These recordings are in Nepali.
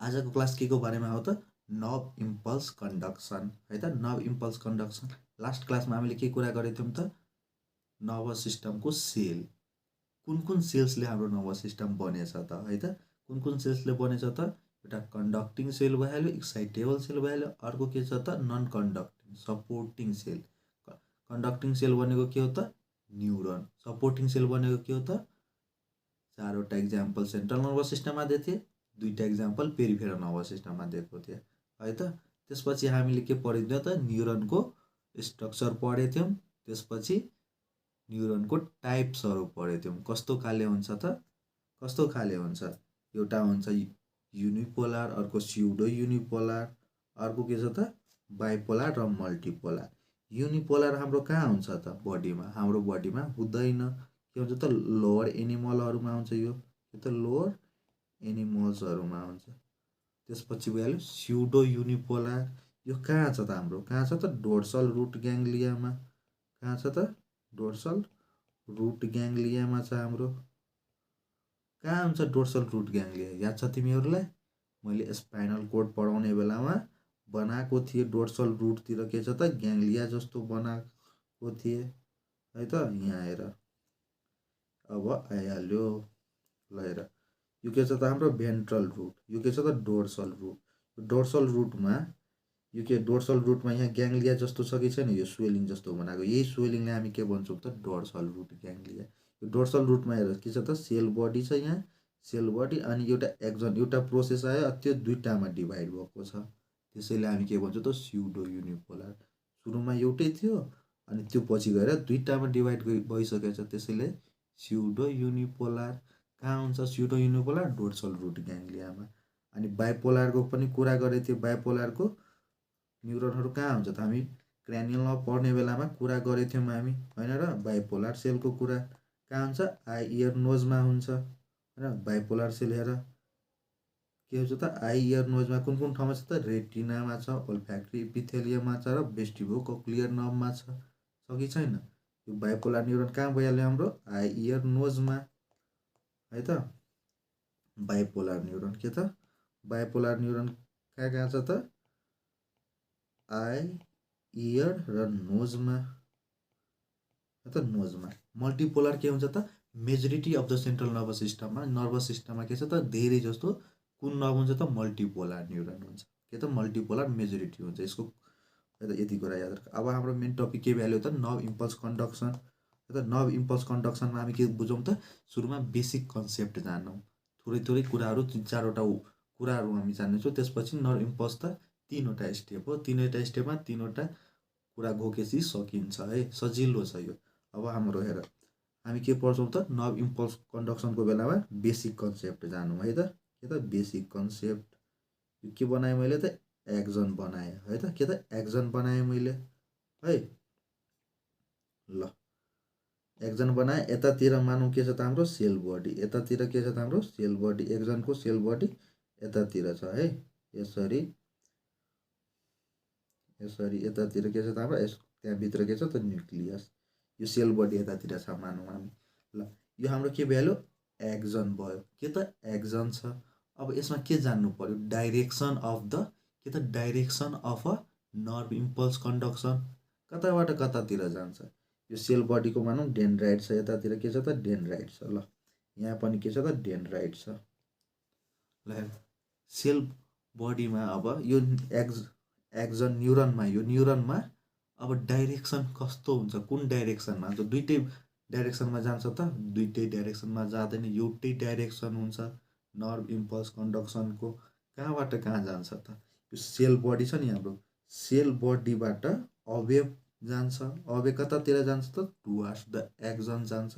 आजको क्लास के को बारेमा हो त नर्भ इम्पल्स कन्डक्सन है त। नर्भ इम्पल्स कन्डक्सन लास्ट क्लासमा हामीले के कुरा गरेको थियौँ त, नर्भस सिस्टमको सेल, कुन कुन सेल्सले हाम्रो नर्भस सिस्टम बनेछ त है त। कुन कुन सेल्सले बनेछ त, एउटा कन्डक्टिङ सेल भइहाल्यो, एक्साइटेबल सेल भइहाल्यो, अर्को के छ त non conducting supporting cell. Conducting cell भनेको के हो त न्युरोन, सपोर्टिङ सेल भनेको के हो त, चारवटा इक्जाम्पल सेन्ट्रल नर्भस सिस्टममा दिएको थिएँ, दुईवटा इक्जाम्पल पेरिफेरल नर्भस सिस्टममा दिएको थिएँ है त। त्यसपछि हामीले के पढेको थियौँ त, न्युरोनको स्ट्रक्चर पढेको थियौँ। त्यसपछि न्युरोनको टाइप्सहरू पढेको थियौँ, कस्तो खाले हुन्छ त, कस्तो खाले हुन्छ। एउटा हुन्छ युनिपोलार, अर्को स्युडो युनिपोलार, अर्को के छ त बाइपोलार र मल्टिपोलार। युनिपोलार हाम्रो कहाँ हुन्छ त बडीमा, हाम्रो बडीमा हुँदैन, के हुन्छ त लोवर एनिमलहरूमा हुन्छ, यो त लोवर एनिमल्सहरूमा हुन्छ। त्यसपछि भइहाल्यो स्युडो युनिपोलार, यो कहाँ छ त हाम्रो, कहाँ छ त डोर्सल रुट ग्याङ्ग्लियामा, कहाँ छ त डोर्सल रुट ग्याङ्ग्लियामा छ हाम्रो। कहाँ हुन्छ डोर्सल रुट ग्याङ्ग्लिया, याद छ तिमीहरूलाई, मैले स्पाइनल कोड पढाउने बेलामा बनाएको थिएँ, डोर्सल रुटतिर के छ त ग्याङ्ग्लिया जस्तो बनाएको थिएँ है त। यहाँ हेर अब आइहाल्यो, ल हेर यो के छ त हाम्रो भेन्ट्रल रुट, यो के छ त डोर्सल रुट। डोर्सल रुटमा यो के, डोर्सल रुटमा यहाँ ग्याङ्ग्लिया जस्तो छ कि छैन, यो स्वेलिङ जस्तो बनाएको, यही स्वेलिङले हामी के भन्छौँ त डोर्सल रुट ग्याङ्ग्लिया। यो डोर्सल रुटमा हेर के छ त सेल बडी छ, यहाँ सेल बडी, अनि एउटा एक्जन, एउटा प्रोसेस आयो, त्यो दुईटामा डिभाइड भएको छ, त्यसैले हामी के भन्छौँ त स्युडो युनिपोलार। सुरुमा एउटै थियो अनि त्यो पछि गएर दुईटामा डिभाइड भइसकेको छ, त्यसैले स्युडो युनिपोलार। कहाँ हुन्छ स्युडो युनिपोलार, डोर्सल रुट ग्याङ्ग्लियामा। अनि बाइपोलारको पनि कुरा गरेको थियो, बाइपोलारको न्युरोनहरू कहाँ हुन्छ त, हामी क्रानियलमा पढ्ने बेलामा कुरा गरेको थियौँ हामी होइन र। बाइपोलार सेलको कुरा कहाँ हुन्छ, आई इयर नोजमा हुन्छ होइन। बाइपोलार सेल हेर के हुन्छ त आई इयर नोजमा कुन कुन ठाउँमा छ त, रेटिनामा छ, ओल्फ्याक्ट्री इपिथेलियममा छ, र भेस्टिबो कोक्लियर नर्भमा छ कि छैन। यो बाइपोलार न्युरोन कहाँ भइहाल्यो हाम्रो आई इयर नोजमा है त। बाइपोलार न्युरोन के त, बाइपोलार न्युरोन कहाँ कहाँ छ त, आई इयर र नोजमा है त, नोजमा। मल्टिपोलर के हुन्छ त, majority of the central nervous सिस्टममा, नर्भस सिस्टममा के छ त धेरै जस्तो कुन नर्भ हुन्छ त मल्टिपोलर न्युरोन हुन्छ, के त मल्टिपोलर मेजोरिटी हुन्छ यसको, यति कुरा याद राख। अब हाम्रो मेन टपिक के भ्याल्यु त नर्भ इम्पल्स कन्डक्सन है त। नर्भ इम्पल्स कन्डक्सनमा हामी के बुझौँ त, सुरुमा बेसिक कन्सेप्ट जानौँ, थोरै थोरै कुराहरू, तिन चारवटा कुराहरू हामी जान्नेछौँ। त्यसपछि नर्भ इम्पल्स त तीनवटा स्टेप हो, तीनवटा स्टेपमा तीनवटा कुरा घोकेपछि सकिन्छ है, सजिलो छ यो। अब हाम्रो हेर हामी के पढ्छौँ त, नर्भ इम्पल्स कन्डक्सनको बेलामा बेसिक कन्सेप्ट जानौँ है त, के त बेसिक कन्सेप्ट। यो के बनाएँ मैले त, एक्जन बनाएँ है त, के त एक्जन बनाएँ मैले है। ल एक्जन बनाएँ, यतातिर मानौँ के छ त हाम्रो सेल बडी, यतातिर के छ त हाम्रो सेल बडी, एक्जनको सेल बडी यतातिर छ है, यसरी यसरी यतातिर के छ त हाम्रो त्यहाँभित्र के छ त न्युक्लियस, यो सेल बडी यतातिर छ मानौँ हामी। ल यो हाम्रो के भ्याल्यु एक्जन भयो, के त एक्जन छ। अब यसमा के जान्नु पर्यो, डाइरेक्सन अफ द, के त direction of a nerve impulse conduction, कताबाट कतातिर जान्छ। यो सेल बडीको मानौँ डेन्ड्राइट छ, यतातिर के छ त डेन्ड्राइट छ। ल यहाँ पनि के छ त डेन्ड्राइट छ। ल सेल बडीमा अब यो एक्जन न्युरोनमा, यो न्युरोनमा अब डाइरेक्सन कस्तो हुन्छ, कुन डाइरेक्सनमा हुन्छ, दुइटै डाइरेक्सनमा जान्छ त, दुइटै डाइरेक्सनमा जाँदैन, एउटै डाइरेक्सन हुन्छ नर्भ इम्पल्स कन्डक्सनको। कहाँबाट कहाँ जान्छ त, यो सेल बडी छ नि हाम्रो, सेल बडीबाट अवे जान्छ, अवे कतातिर जान्छ त टुवार्ड्स द एक्जन जान्छ।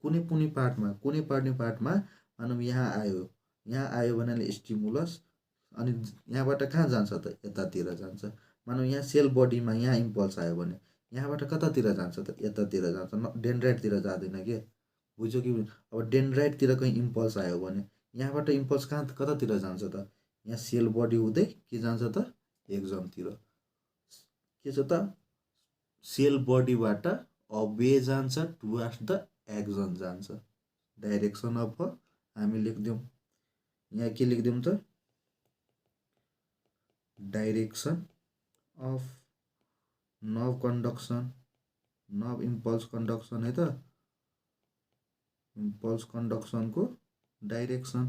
कुनै कुनै पार्टमा, कुनै पार्टमा मानौँ यहाँ आयो, यहाँ आयो भने स्टिमुलस, अनि यहाँबाट कहाँ जान्छ त यतातिर जान्छ। मानौँ यहाँ सेल बडीमा यहाँ इम्पल्स आयो भने यहाँबाट कतातिर जान्छ त यतातिर जान्छ, डेन्ड्राइटतिर जाँदैन के, बुझ्यो कि। अब डेन्ड्राइटतिर कहीँ इम्पल्स आयो भने यहाँबाट इम्पल्स कहाँ कतातिर जान्छ त, यहाँ सेल बडी हुँदै के जान्छ त एक्जनतिर, के छ त सेल बडीबाट अवे जान्छ टुवार्ड्स द एक्जन जान्छ। डाइरेक्सन अफ हामी लेखिदिउँ, यहाँ के लेखिदिउँ त direction of nerve conduction, nerve impulse conduction है त, इम्पल्स कन्डक्सनको डाइरेक्सन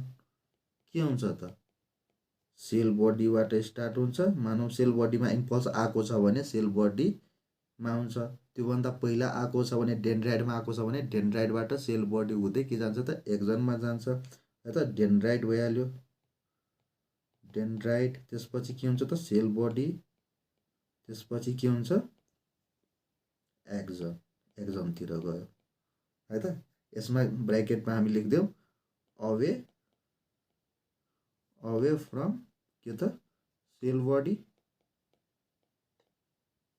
के हुन्छ त, सेल बडीबाट स्टार्ट हुन्छ। मानव सेल बडीमा इम्पल्स आएको छ भने सेल बडीमा हुन्छ, त्योभन्दा पहिला आएको छ भने डेन्ड्राइडमा आएको छ भने डेन्ड्राइडबाट सेल बडी हुँदै के जान्छ त, एक्जनमा जान्छ है त, डेन्ड्राइड भइहाल्यो, डेन्ड्राइड। त्यसपछि के हुन्छ त, सेल बडी, त्यसपछि के हुन्छ, एक्जन, एक्जनतिर गयो है त। यसमा ब्राकेटमा हामी लेखिदेऊ अवे, अवे फ्रम के त, सेल बडी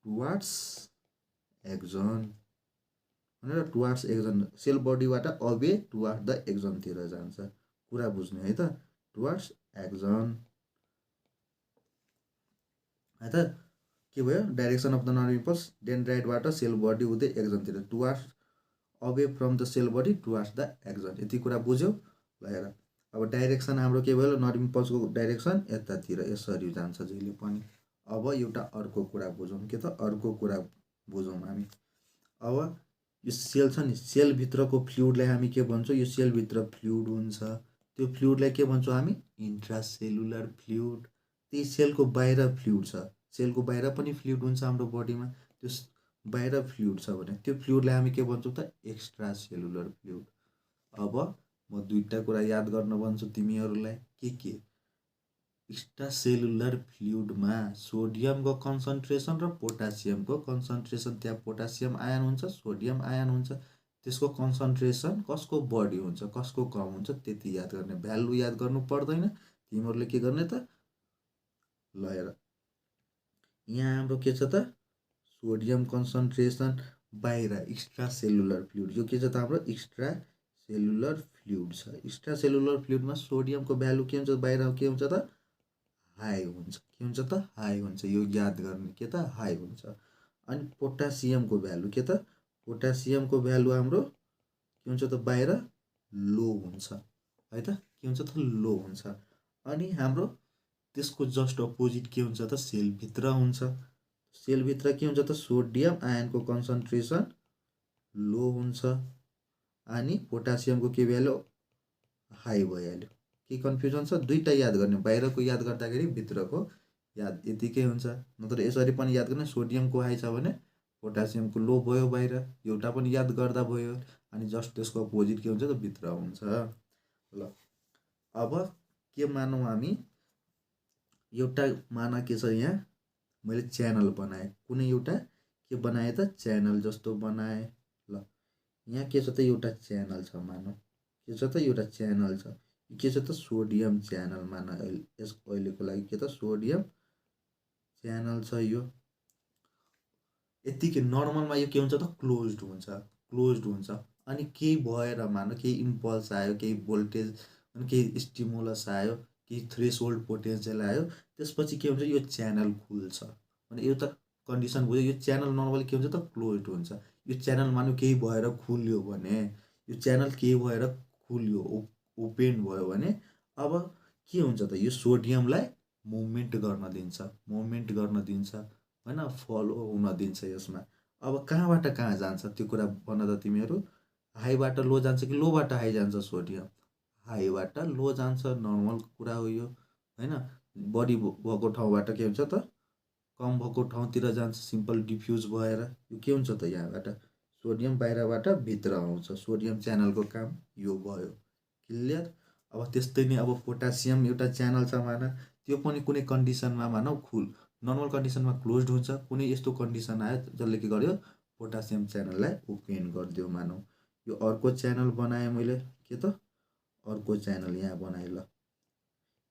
टुवार्ड्स एक्जन भनेर, टुवार्ड्स एक्जन, सेल बडीबाट अवे टुवार्ड द एक्जनतिर जान्छ, कुरा बुझ्ने है त, टुवार्ड्स एक्जन है त। के भयो, direction of the nerve impulse डेन्ड्राइडबाट सेल बडी हुँदै एक्जनतिर, towards, away from the cell body towards the axon. यति कुरा बुझ्यौ ल। हेर अब डाइरेक्सन हाम्रो के भयो, नर्भ इम्पल्सको डाइरेक्सन यतातिर यसरी जान्छ जहिले पनि। अब एउटा अर्को कुरा बुझौँ, के त, अर्को कुरा बुझौँ हामी। अब यो सेल छ नि, सेलभित्रको फ्लुइडलाई हामी के भन्छौँ, यो सेलभित्र फ्लुइड हुन्छ, त्यो फ्लुइडलाई के भन्छौँ हामी, इन्ट्रासेलुलर फ्लुइड। त्यही सेलको बाहिर फ्लुइड छ, सेलको बाहिर पनि फ्लुइड हुन्छ हाम्रो बडीमा, त्यो बाहिर फ्लुइड छ भने त्यो फ्लुइडलाई हामी के भन्छौँ त, एक्स्ट्रा सेलुलर फ्लुइड। अब म दुईवटा कुरा याद गर्न भन्छु तिमीहरूलाई, के एक्स्ट्रा सेलुलर फ्लुइडमा सोडियमको कन्सन्ट्रेसन र पोटासियमको कन्सन्ट्रेसन, त्यहाँ पोटासियम आयन हुन्छ, सोडियम आयन हुन्छ, त्यसको कन्सन्ट्रेसन कसको बढी हुन्छ कसको कम हुन्छ त्यति याद गर्ने, भ्यालु याद गर्नु पर्दैन। तिमीहरूले के गर्ने त, ल हेर यहाँ हाम्रो के छ त, सोडियम कन्सन्ट्रेसन बाहिर एक्स्ट्रा सेलुलर फ्लुइड, यो के छ त हाम्रो एक्स्ट्रा सेलुलर फ्लुइड छ। एक्स्ट्रा सेलुलर फ्लुइडमा सोडियमको भ्यालु के हुन्छ, बाहिर के हुन्छ त, हाई हुन्छ, के हुन्छ त, हाई हुन्छ, यो याद गर्ने, के त, हाई हुन्छ। अनि पोटासियमको भ्यालु के त, पोटासियमको भ्यालु हाम्रो के हुन्छ त, बाहिर लो हुन्छ है त, के हुन्छ त, लो हुन्छ। अनि हाम्रो त्यसको जस्ट अपोजिट के हुन्छ त, सेलभित्र हुन्छ, सेलभित्र के हुन्छ त, सोडियम आयनको कन्सन्ट्रेसन लो हुन्छ अनि पोटासियमको के भ्यालु हाई भइहाल्यो। के कन्फ्युजन छ, दुईवटा याद गर्ने, बाहिरको याद गर्दाखेरि भित्रको याद यतिकै हुन्छ। नत्र यसरी पनि याद गर्ने, सोडियमको हाई छ भने पोटासियमको लो भयो बाहिर, एउटा पनि याद गर्दा भयो। अनि जस्ट त्यसको अपोजिट के हुन्छ त, भित्र हुन्छ। ल अब के मानौँ हामी, एउटा माना के छ, यहाँ मैले च्यानल बनाएँ, कुनै एउटा के बनाएँ त, च्यानल जस्तो बनाएँ। ल यहाँ के छ त, एउटा च्यानल छ, मानौँ के छ त, एउटा च्यानल छ, के छ त, सोडियम च्यानल मान, यस अहिलेको लागि के त, सोडियम च्यानल छ यो। यतिकै नर्मलमा यो के हुन्छ त, क्लोज्ड हुन्छ, क्लोज्ड हुन्छ। अनि केही भएर मानौँ केही इम्पल्स आयो, केही भोल्टेज, अनि केही स्टिमुलस आयो, केही थ्रेसहोल्ड पोटेन्सियल आयो, त्यसपछि के हुन्छ, यो च्यानल खुल्छ भने एउटा कन्डिसन बुझ्यो, यो च्यानल नर्मली के हुन्छ त, क्लोज्ड हुन्छ। यो च्यानल मानौँ केही भएर खुल्यो भने, यो च्यानल केही भएर खुल्यो, ओपेन भयो भने अब के हुन्छ त, यो सोडियमलाई मुभमेन्ट गर्न दिन्छ, मुभमेन्ट गर्न दिन्छ होइन, फलो हुन दिन्छ यसमा। अब कहाँबाट कहाँ जान्छ त्यो कुरा भन त तिमीहरू, हाईबाट लो जान्छ कि लोबाट हाई जान्छ, सोडियम हाईबाट लो जान्छ, नर्मल कुरा हो यो होइन। बढी भएको ठाउँबाट के हुन्छ त, कम भएको ठाउँतिर जान्छ, सिम्पल डिफ्युज भएर यो के हुन्छ त, यहाँबाट सोडियम बाहिरबाट भित्र आउँछ, सोडियम च्यानलको काम यो भयो, क्लियर। अब त्यस्तै नै अब पोटासियम एउटा च्यानल छ माना, त्यो पनि कुनै कन्डिसनमा मानौ नर्मल कन्डिसनमा क्लोज्ड हुन्छ, कुनै यस्तो कन्डिसन आयो जसले के गर्यो, पोटासियम च्यानललाई ओपन गरिदियो मानौ। यो अर्को च्यानल बनाएँ मैले, के त, अर्को च्यानल यहाँ बनाएँ। ल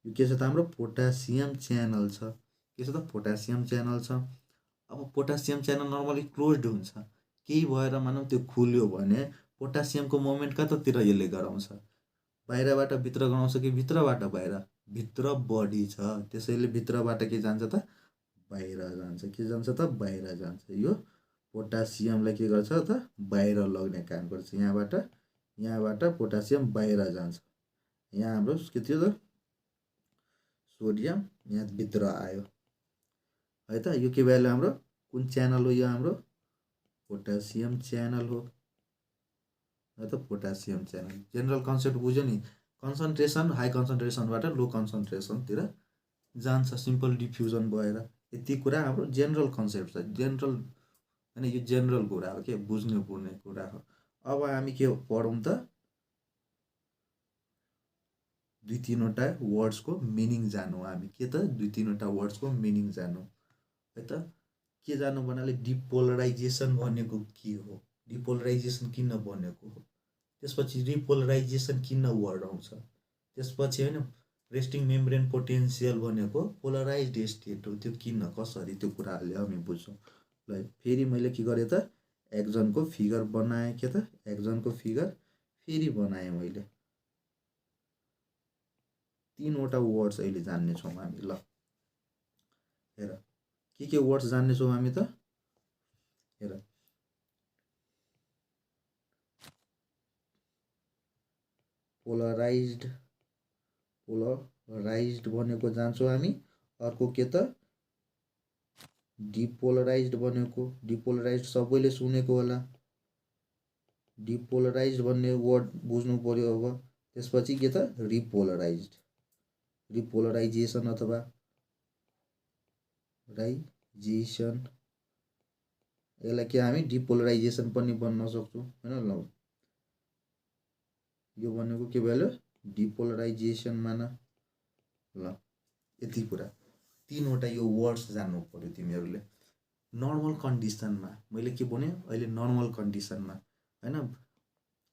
यो के छ त, हाम्रो पोटासियम च्यानल छ, के छ त, पोटासियम च्यानल छ। अब पोटासियम च्यानल नर्मली क्लोज्ड हुन्छ, केही भएर मानौँ त्यो खुल्यो भने पोटासियमको मोमेन्ट कतातिर यसले गराउँछ, बाहिरबाट भित्र गराउँछ कि भित्रबाट बाहिर, भित्र बढी छ त्यसैले भित्रबाट के जान्छ त, बाहिर जान्छ, के जान्छ त, बाहिर जान्छ। यो पोटासियमलाई के गर्छ त, बाहिर लग्ने काम गर्छ, यहाँबाट पोटासियम बाहिर जान्छ। यहाँ हाम्रो के थियो त, सोडियम यहाँ भित्र आयो, है त। यो के भइहाल्यो हाम्रो कुन च्यानल हो, यो हाम्रो पोटासियम च्यानल हो है त, पोटासियम च्यानल। जेनरल कन्सेप्ट बुझ्यो नि, कन्सन्ट्रेसन हाई कन्सन्ट्रेसनबाट लो कन्सन्ट्रेसनतिर जान्छ सिम्पल डिफ्युजन भएर। यति कुरा हाम्रो जेनरल कन्सेप्ट छ, जेनरल हैन, यो जेनरल कुरा हो के, बुझ्नु पर्ने कुरा हो। अब हामी के पढौँ त, दुई तीनवटा वर्ड्सको मिनिङ जानु हामी, के त दुई तीनवटा वर्ड्सको मिनिङ जानु है त। के जानु भन्नाले डिपोलराइजेसन भनेको के हो, डिपोलराइजेसन किन बनेको हो, त्यसपछि रिपोलराइजेसन किन वर्ड आउँछ, त्यसपछि होइन रेस्टिङ मेम्ब्रेन पोटेन्सियल भनेको पोलराइज्ड स्टेट हो, त्यो किन कसरी, त्यो कुराहरूले हामी बुझ्छौँ। ल फेरि मैले के गरेँ त, एक्जनको फिगर बनाएँ, के त एक्जनको फिगर फेरि बनाएँ मैले। तीनवटा वर्ड्स अहिले जान्नेछौँ हामी। ल हेर के वर्ड्स जान्नेछौँ हामी त, हेर पोलराइज्ड भनेको जान्छौँ हामी। अर्को के त डिपोलराइज्ड भनेको, डिपोलराइज्ड सबैले सुनेको होला, डिपोलराइज्ड भन्ने वर्ड बुझ्नु पर्यो। अब त्यसपछि के त रिपोलराइज्ड, रिपोलराइजेसन अथवा राइजेसन, यसलाई के हामी डिपोलराइजेसन पनि भन्न सक्छौँ हैन। ल यो भनेको के भयो, डिपोलराइजेसन मान। ल यति कुरा, तीनवटा यो वर्ड्स जान्नु पर्यो तिमीहरूले। नर्मल कन्डिसनमा मैले के भने अहिले नर्मल कन्डिसनमा हैन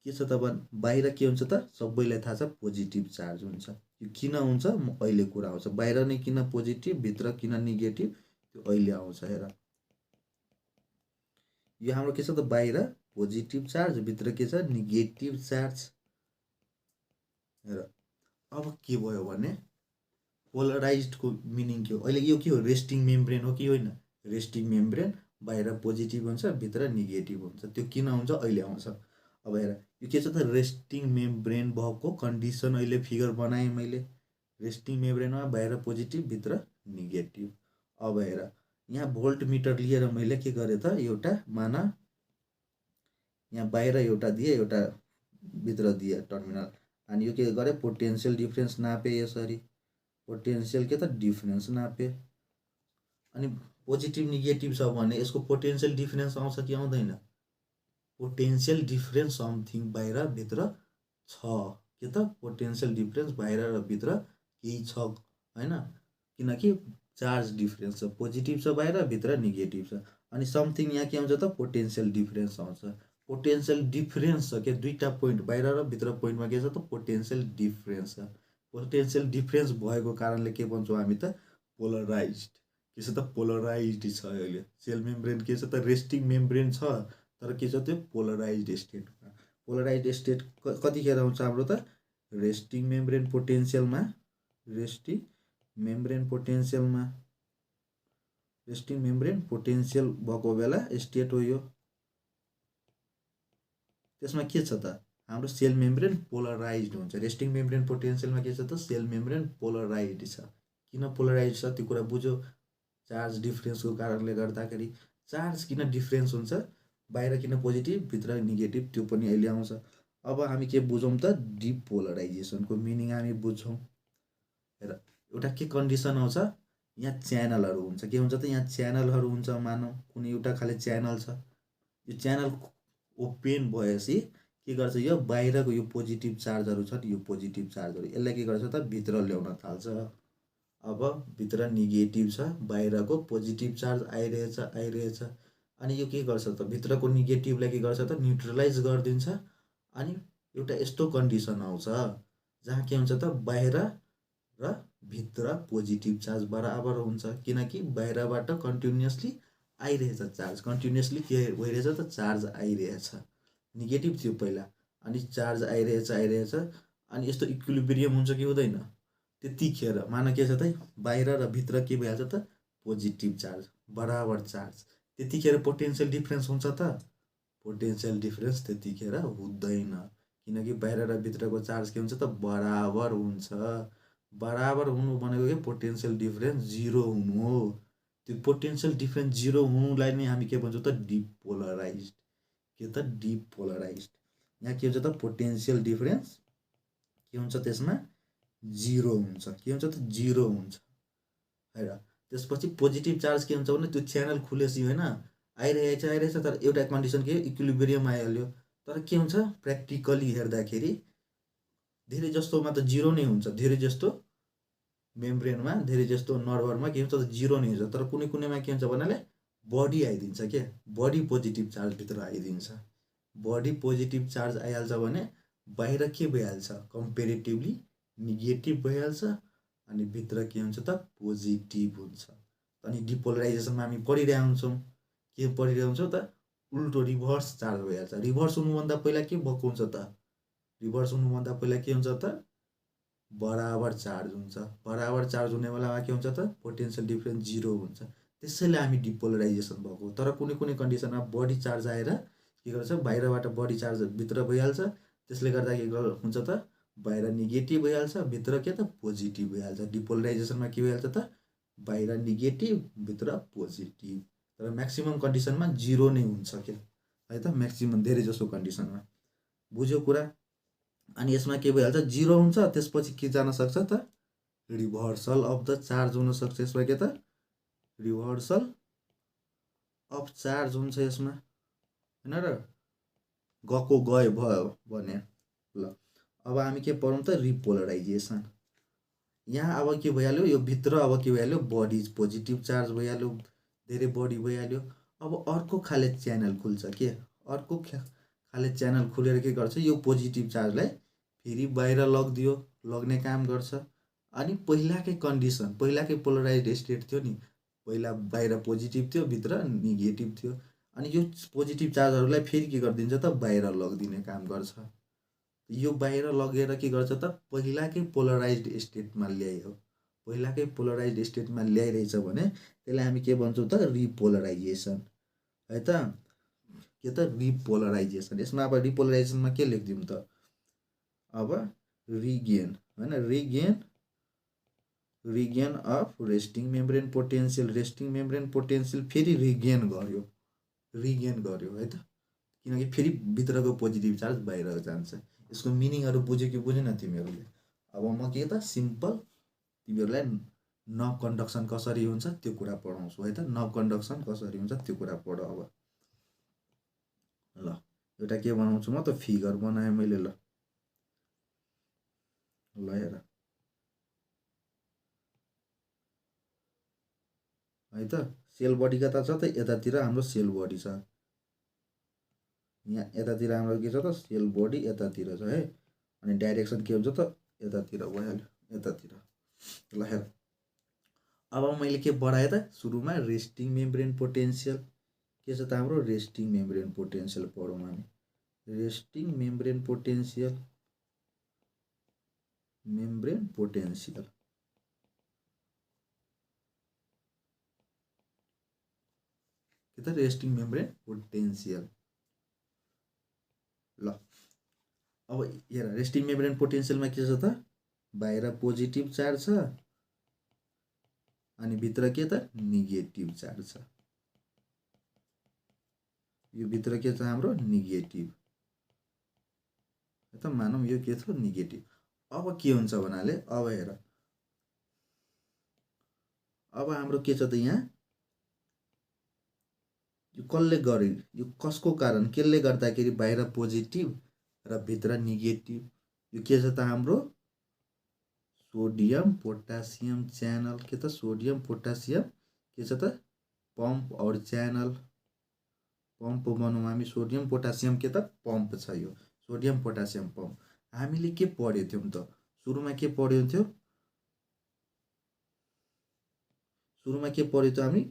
के छ त, बाहिर के हुन्छ त, सबैलाई थाहा छ पोजिटिभ चार्ज हुन्छ। यो किन हुन्छ म अहिले कुरा आउँछ, बाहिर नै किन पोजिटिभ, भित्र किन नेगेटिभ, त्यो अहिले आउँछ। हेर यो हाम्रो के छ त, बाहिर पोजिटिभ चार्ज, भित्र के छ नेगेटिभ चार्ज। हेर अब के भयो भने पोलराइज्डको मिनिङ के हो, अहिले यो के हो, रेस्टिङ मेम्ब्रेन हो कि होइन, रेस्टिङ मेम्ब्रेन बाहिर पोजिटिभ हुन्छ, भित्र नेगेटिभ हुन्छ, त्यो किन हुन्छ अहिले आउँछ। अब हेर यो के छ त, रेस्टिङ मेम्ब्रेन भएको कन्डिसन अहिले फिगर बनाएँ मैले, रेस्टिङ मेम्ब्रेनमा बाहिर पोजिटिभ, भित्र नेगेटिभ। अब हेर यहाँ भोल्ट मिटर लिएर मैले के गरेँ त, एउटा मान यहाँ बाहिर एउटा दिएँ, एउटा भित्र दिएँ टर्मिनल, अनि यो के गरेँ पोटेन्सियल डिफरेन्स नापेँ यसरी, पोटेन्सियल के त डिफरेन्स नापेँ। अनि पोजिटिभ नेगेटिभ छ भने यसको पोटेन्सियल डिफरेन्स आउँछ कि आउँदैन, पोटेन्सियल डिफरेन्स समथिङ बाहिर भित्र छ, के त पोटेन्सियल डिफरेन्स बाहिर र भित्र केही छ हैन, किनकि चार्ज डिफरेन्स छ, पोजिटिभ छ बाहिर, भित्र नेगेटिभ छ, अनि समथिङ यहाँ के आउँछ त पोटेन्सियल डिफरेन्स आउँछ। पोटेन्सियल डिफरेन्स छ के, दुईटा पोइन्ट बाहिर र भित्र पोइन्टमा के छ त पोटेन्सियल डिफरेन्स छ। पोटेन्सियल डिफरेन्स भएको कारणले के भन्छौँ हामी त पोलराइज्ड, के छ त पोलराइज्ड छ। अहिले सेल मेम्ब्रेन के छ त रेस्टिङ मेम्ब्रेन छ, तर के छ त्यो पोलराइज्ड स्टेटमा। पोलराइज्ड स्टेट कतिखेर आउँछ हाम्रो त, रेस्टिङ मेम्ब्रेन पोटेन्सियलमा, रेस्टिङ मेम्ब्रेन पोटेन्सियलमा, रेस्टिङ मेम्ब्रेन पोटेन्सियल भएको बेला स्टेट हो यो। त्यसमा के छ त हाम्रो सेल मेम्ब्रेन पोलराइज्ड हुन्छ, रेस्टिङ मेम्ब्रेन पोटेन्सियलमा के छ त सेल मेम्ब्रेन पोलराइज्ड छ। किन पोलराइज्ड छ त्यो कुरा बुझ्यो, चार्ज डिफरेन्सको कारणले गर्दाखेरि। चार्ज किन डिफरेन्स हुन्छ, बाहिर किन पोजिटिभ, भित्र नेगेटिभ, त्यो पनि अहिले आउँछ। अब हामी के बुझौँ त, डिपोलराइजेसनको मिनिङ हामी बुझ्छौँ। हेर एउटा के कन्डिसन आउँछ, यहाँ च्यानलहरू हुन्छ, के हुन्छ त यहाँ च्यानलहरू हुन्छ, मानौँ कुनै एउटा खाले च्यानल छ, यो च्यानल ओपेन भएपछि के गर्छ, यो बाहिरको यो पोजिटिभ चार्जहरू छ नि, यो पोजिटिभ चार्जहरू यसलाई के गर्छ त भित्र ल्याउन थाल्छ। अब भित्र नेगेटिभ छ, बाहिरको पोजिटिभ चार्ज आइरहेछ, अनि यो के गर्छ त भित्रको नेगेटिभलाई के गर्छ त न्युट्रलाइज गरिदिन्छ। अनि एउटा यस्तो कन्डिसन आउँछ जहाँ के हुन्छ त बाहिर र भित्र पोजिटिभ चार्ज बराबर हुन्छ, किनकि बाहिरबाट कन्टिन्युअसली आइरहेछ चार्ज, कन्टिन्युअसली के भइरहेछ त चार्ज आइरहेछ, नेगेटिभ थियो पहिला, अनि चार्ज आइरहेछ, अनि यस्तो इक्विलिब्रियम हुन्छ कि हुँदैन, त्यतिखेर मान के छ त बाहिर र भित्र के भइहाल्छ त पोजिटिभ चार्ज बराबर चार्ज, त्यतिखेर पोटेन्सियल डिफरेन्स हुन्छ त, पोटेन्सियल डिफरेन्स त्यतिखेर हुँदैन, किनकि बाहिर र भित्रको चार्ज के हुन्छ त बराबर हुन्छ। बराबर हुनु भनेको के पोटेन्सियल डिफरेन्स 0 हुनु हो, त्यो पोटेन्सियल डिफरेन्स 0 हुनुलाई नै हामी के भन्छौँ त डिपोलराइज्ड। के त डिपोलराइज्ड। यहाँ के हुन्छ त पोटेन्सियल डिफरेन्स के हुन्छ त्यसमा 0 हुन्छ। के हुन्छ त 0 हुन्छ है र। त्यसपछि पोजिटिभ चार्ज के हुन्छ भने त्यो च्यानल खुलेपछि होइन आइरहेछ तर एउटा कन्डिसन के इक्विलिब्रियम आइहाल्यो। तर के हुन्छ प्र्याक्टिकली हेर्दाखेरि धेरै जस्तोमा त 0 नै हुन्छ। धेरै जस्तो मेम्ब्रेनमा धेरै जस्तो नर्भरमा के हुन्छ त 0 नै हुन्छ। तर कुनै कुनैमा के हुन्छ भन्नाले बढी आइदिन्छ के बढी पोजिटिभ चार्ज भित्र आइदिन्छ। बढी पोजिटिभ चार्ज आइहाल्छ भने बाहिर के भइहाल्छ कम्पेरिटिभली नेगेटिभ भइहाल्छ अनि भित्र के हुन्छ त पोजिटिभ हुन्छ। अनि डिपोलराइजेसनमा हामी पढिरहेका हुन्छौँ के पढिरहेका हुन्छौँ त उल्टो रिभर्स चार्ज भइहाल्छ। रिभर्स हुनुभन्दा पहिला के भएको हुन्छ त रिभर्स हुनुभन्दा पहिला के हुन्छ त बराबर चार्ज हुन्छ। बराबर चार्ज हुने बेलामा के हुन्छ त पोटेन्सियल डिफरेन्स 0 हुन्छ। त्यसैले हामी डिपोलराइजेसन भएको। तर कुनै कुनै कन्डिसनमा बढी चार्ज आएर के गर्छ बाहिरबाट बढी चार्ज भित्र भइहाल्छ। त्यसले गर्दा के हुन्छ त बाहिर नेगेटिभ भइहाल्छ भित्र के त पोजिटिभ भइहाल्छ। डिपोलराइजेसनमा के भइहाल्छ त बाहिर नेगेटिभ भित्र पोजिटिभ। तर म्याक्सिमम कन्डिसनमा 0 नै हुन्छ के है त म्याक्सिमम धेरै जसो कन्डिसनमा। बुझ्यो कुरा। अनि यसमा के भइहाल्छ 0 हुन्छ। त्यसपछि के जान सक्छ त रिभर्सल अफ द चार्ज हुन सक्छ। यसमा के त रिभर्सल अफ चार्ज हुन्छ यसमा हैन र गएको गयो भयो भने। ल अब हामी के पढौँ त रिपोलराइजेसन। यहाँ अब के भइहाल्यो यो भित्र अब के भइहाल्यो बढी पोजिटिभ चार्ज भइहाल्यो धेरै बढी भइहाल्यो। अब अर्को खाले च्यानल खुल्छ के अर्को खाले च्यानल खुलेर के गर्छ यो पोजिटिभ चार्जलाई फेरि बाहिर लगिदियो लग्ने काम गर्छ। अनि पहिलाकै कन्डिसन पहिलाकै पोलराइज्ड स्टेट थियो नि पहिला बाहिर पोजिटिभ थियो भित्र नेगेटिभ थियो। अनि यो पोजिटिभ चार्जहरूलाई फेरि के गरिदिन्छ त बाहिर लगिदिने काम गर्छ। यो बाहिर लगेर के गर्छ त पहिलाकै पोलराइज्ड स्टेटमा ल्यायो। पहिलाकै पोलराइज्ड स्टेटमा ल्याइरहेछ भने त्यसलाई हामी के भन्छौँ त रिपोलराइजेसन है त। के त रिपोलराइजेसन। यसमा अब रिपोलराइजेसनमा के लेखिदिउँ त अब रिगेन हैन regain of resting membrane potential. Resting membrane potential फेरि रिगेन गर्यो है त। किनकि फेरि भित्रको पोजिटिभ चार्ज बाहिर जान्छ। यसको मिनिङहरू बुझ्यो कि बुझेन तिमीहरूले। अब म के त सिम्पल तिमीहरूलाई नब कन्डक्सन कसरी हुन्छ त्यो कुरा पढाउँछु है त। नब कन्डक्सन कसरी हुन्छ त्यो कुरा पढ। अब ल एउटा के बनाउँछु म त फिगर बनाएँ मैले। ल हेर है त सेल बडी कता छ त यतातिर हाम्रो सेल बडी छ। यहाँ यतातिर हाम्रो के छ त सेल बडी यतातिर छ है। अनि डाइरेक्सन के हुन्छ त यतातिर भइहाल्यो यतातिर। ल हेर अब मैले के बढाएँ त सुरुमा रेस्टिङ मेम्ब्रेन पोटेन्सियल के छ त हाम्रो रेस्टिङ मेम्ब्रेन पोटेन्सियल पढौँ हामी। रेस्टिङ मेम्ब्रेन पोटेन्सियल के त रेस्टिङ मेम्ब्रेन पोटेन्सियल। ल अब हेर रेस्टिङ मेम्ब्रेन पोटेन्सियलमा के छ त बाहिर पोजिटिभ चार्ज छ अनि भित्र के त नेगेटिभ चार्ज छ। यो भित्र के छ हाम्रो नेगेटिभ त मानौँ यो के छ नेगेटिभ। अब के हुन्छ भन्नाले अब हेर अब हाम्रो के छ त यहाँ यो कसले गर्यो यो कसको कारण केले गर्दाखेरि बाहिर पोजिटिभ र भित्र नेगेटिभ। यो के छ त हाम्रो सोडियम पोटासियम च्यानल। के त सोडियम पोटासियम के छ त पम्प और च्यानल। पम्प भनौँ हामी सोडियम पोटासियम के त पम्प छ। यो सोडियम पोटासियम पम्प। हामीले के पढेको थियौँ त सुरुमा के पढेको थियो सुरुमा के पढ्यो त हामी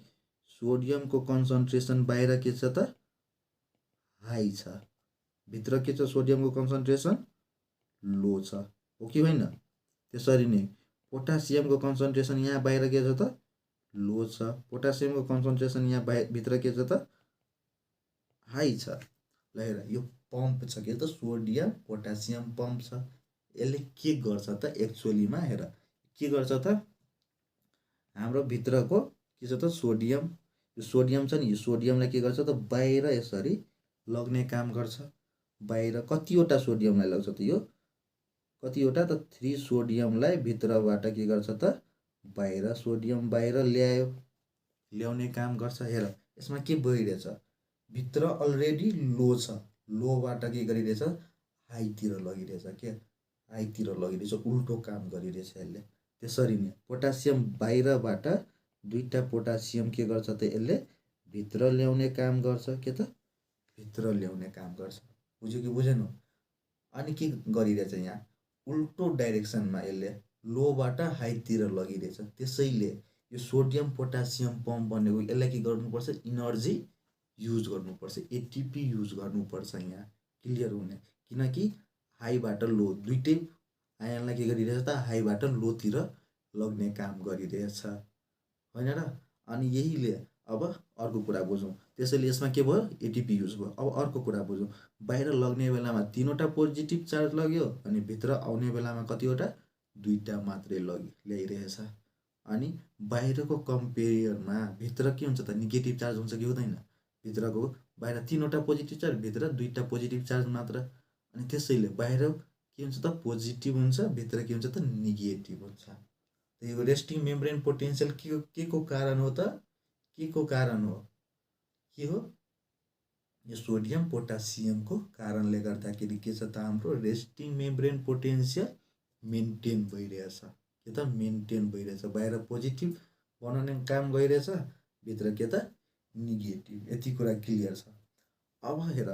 सोडियमको कन्सन्ट्रेसन बाहिर के छ त हाई छ भित्र के छ सोडियमको कन्सन्ट्रेसन लो छ हो कि होइन। त्यसरी नै पोटासियमको कन्सन्ट्रेसन यहाँ बाहिर के छ त लो छ। पोटासियमको कन्सन्ट्रेसन यहाँ भित्र के छ त हाई छ। ल हेर यो पम्प छ के त सोडियम पोटासियम पम्प छ। यसले के गर्छ त एक्चुअलीमा हेर के गर्छ त हाम्रो भित्रको के छ त सोडियम, यो सोडियम छ नि, यो सोडियमलाई के गर्छ त बाहिर यसरी लग्ने काम गर्छ। बाहिर कतिवटा सोडियमलाई लग्छ त यो, कतिवटा त 3 सोडियमलाई भित्रबाट के गर्छ त बाहिर, सोडियम बाहिर ल्याउने काम गर्छ। हेर यसमा के भइरहेछ, भित्र अलरेडी लो छ, लोबाट के गरिरहेछ हाईतिर लगिरहेछ, के हाईतिर लगिरहेछ, उल्टो काम गरिरहेछ यसले। त्यसरी नै पोटासियम बाहिरबाट 2टा पोटासियम के गर्छ त यसले भित्र ल्याउने काम गर्छ, के त भित्र ल्याउने काम गर्छ। बुझ्यो कि बुझेन? अनि के गरिरहेछ यहाँ उल्टो डाइरेक्सनमा यसले लोबाट हाईतिर लगिरहेछ। त्यसैले यो सोडियम पोटासियम पम्प भनेको यसलाई के गर्नुपर्छ, इनर्जी युज गर्नुपर्छ, एटिपी युज गर्नुपर्छ यहाँ, क्लियर हुने। किनकि हाईबाट लो दुइटै आयनलाई के गरिरहेछ त हाईबाट लोतिर लग्ने काम गरिरहेछ, होइन र? अनि यहीले अब अर्को कुरा बुझौँ। त्यसैले यसमा के भयो, एटिपी युज भयो। अब अर्को कुरा बुझौँ, बाहिर लग्ने बेलामा 3वटा पोजिटिभ चार्ज लग्यो, अनि भित्र आउने बेलामा कतिवटा 2टा मात्रै ल्याइरहेछ। अनि बाहिरको कम्पेयरमा भित्र के हुन्छ त नेगेटिभ चार्ज हुन्छ कि हुँदैन? भित्रको बाहिर 3वटा पोजिटिभ चार्ज, भित्र 2टा पोजिटिभ चार्ज मात्र। अनि त्यसैले बाहिर के हुन्छ त पोजिटिभ हुन्छ, भित्र के हुन्छ त नेगेटिभ हुन्छ। यो रेस्टिङ मेम्ब्रेन पोटेन्सियल के को कारण हो त, के को कारण हो, के हो? यो सोडियम पोटासियमको कारणले गर्दाखेरि के छ त हाम्रो रेस्टिङ मेम्ब्रेन पोटेन्सियल मेन्टेन भइरहेछ, के त मेन्टेन भइरहेछ। बाहिर पोजिटिभ बनाउने काम गरिरहेछ, भित्र के त नेगेटिभ। यति कुरा क्लियर छ। अब हेर,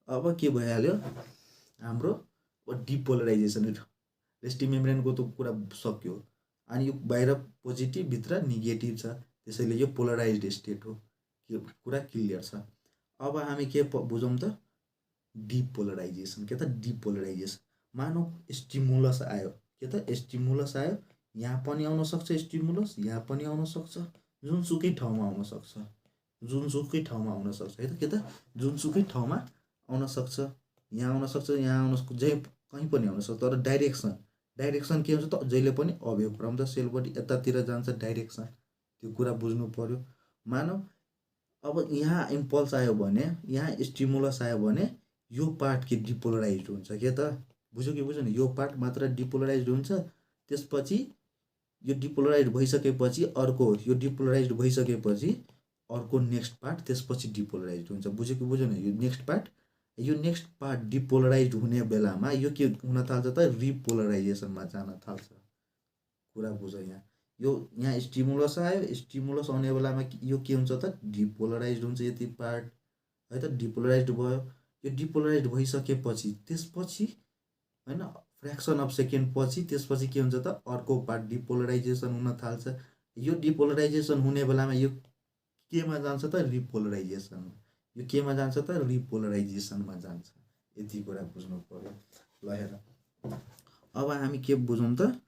अब के भइहाल्यो हाम्रो डिपोलराइजेसन, रेस्टिङ मेम्ब्रेनको त कुरा सक्यो। अनि यो बाहिर पोजिटिभ भित्र नेगेटिभ छ, त्यसैले यो पोलराइज्ड स्टेट हो, यो कुरा क्लियर छ। अब हामी के बुझौँ त डिपोलराइजेसन, के त डिपोलराइजेसन। मानौ स्टिमुलस आयो, के त स्टिमुलस आयो, यहाँ पनि आउन सक्छ स्टिमुलस, यहाँ पनि आउन सक्छ, जुनसुकै ठाउँमा आउन सक्छ, जुनसुकै ठाउँमा आउन सक्छ, है त? के त जुनसुकै ठाउँमा आउन सक्छ, यहाँ आउन सक्छ, यहाँ आउन सक्छ, जे कहीँ पनि आउन सक्छ। तर डाइरेक्सन के हुन्छ त जहिले पनि away from the cell body, यतातिर जान्छ डाइरेक्सन, त्यो कुरा बुझ्नु पर्यो। मानौ अब यहाँ इम्पल्स आयो भने, यहाँ स्टिमुलस आयो भने यो पार्ट के डिपोलराइज्ड हुन्छ, के त बुझ्यो कि बुझेन? यो पार्ट मात्र डिपोलराइज्ड हुन्छ। त्यसपछि यो डिपोलराइज्ड भइसकेपछि अर्को, यो डिपोलराइज्ड भइसकेपछि अर्को नेक्स्ट पार्ट त्यसपछि डिपोलराइज्ड हुन्छ। बुझ्यो कि बुझेन? यो नेक्स्ट पार्ट डिपोलराइज्ड हुने बेलामा यो के हुन थाल्छ त रिपोलराइजेसनमा जान थाल्छ। कुरा बुझ यहाँ, यहाँ स्टिमुलस आयो, स्टिमुलस आउने बेलामा यो के हुन्छ त डिपोलराइज्ड हुन्छ, यति पार्ट, है त डिपोलराइज्ड भयो। यो डिपोलराइज्ड भइसकेपछि त्यसपछि होइन फ्र्याक्सन अफ सेकेन्ड पछि त्यसपछि के हुन्छ त अर्को पार्ट डिपोलराइजेसन हुन थाल्छ। यो डिपोलराइजेसन हुने बेलामा यो केमा जान्छ त रिपोलराइजेसनमा, यो केमा जान्छ त रिपोलराइजेसनमा जान्छ। यति कुरा बुझ्नु पर्यो। ल हेर, अब हामी के बुझौँ त,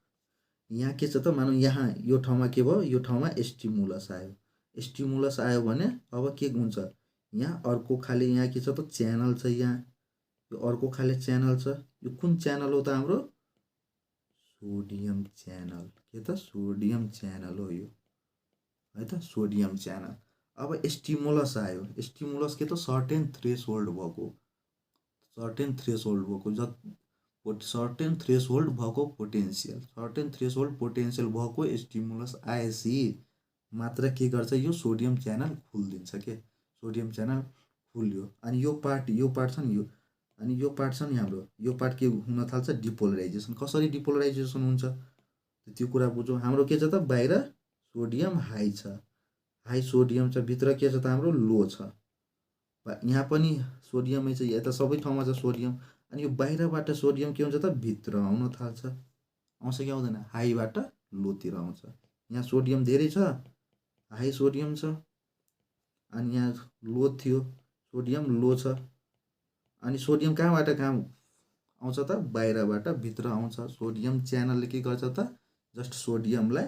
यहाँ के छ त मानौ यहाँ यो ठाउँमा के भयो, यो ठाउँमा स्टिमुलस आयो, स्टिमुलस आयो भने अब के हुन्छ, यहाँ अर्को खाले यहाँ के छ त च्यानल छ, यहाँ यो अर्को खाले च्यानल छ। यो कुन च्यानल हो त हाम्रो सोडियम च्यानल, के त सोडियम च्यानल हो यो, है त सोडियम च्यानल। अब स्टिमुलस आयो, स्टिमुलस के त सर्टेन थ्रेसहोल्ड भएको, सर्टेन थ्रेसहोल्ड भएको पोटेन्सियल, सर्टेन थ्रेसहोल्ड पोटेन्सियल भएको स्टिमुलस आएपछि मात्र के गर्छ, यो सोडियम च्यानल खुलिदिन्छ, के सोडियम च्यानल खुल्यो। अनि यो पार्ट छ नि, यो अनि यो पार्ट छ नि हाम्रो, यो पार्ट के हुन थाल्छ डिपोलराइजेसन। कसरी डिपोलराइजेसन हुन्छ त्यो कुरा बुझौँ। हाम्रो के छ त बाहिर सोडियम हाई छ, हाई सोडियम छ, भित्र के छ त हाम्रो लो छ। यहाँ पनि सोडियमै छ, यता सबै ठाउँमा छ सोडियम। अनि यो बाहिरबाट सोडियम के हुन्छ त भित्र आउन थाल्छ, आउँछ कि आउँदैन, हाईबाट लोतिर आउँछ। यहाँ सोडियम धेरै छ, हाई सोडियम छ, अनि यहाँ लो थियो, सोडियम लो छ। अनि सोडियम कहाँबाट कहाँ आउँछ त बाहिरबाट भित्र आउँछ। सोडियम च्यानलले के गर्छ त जस्ट सोडियमलाई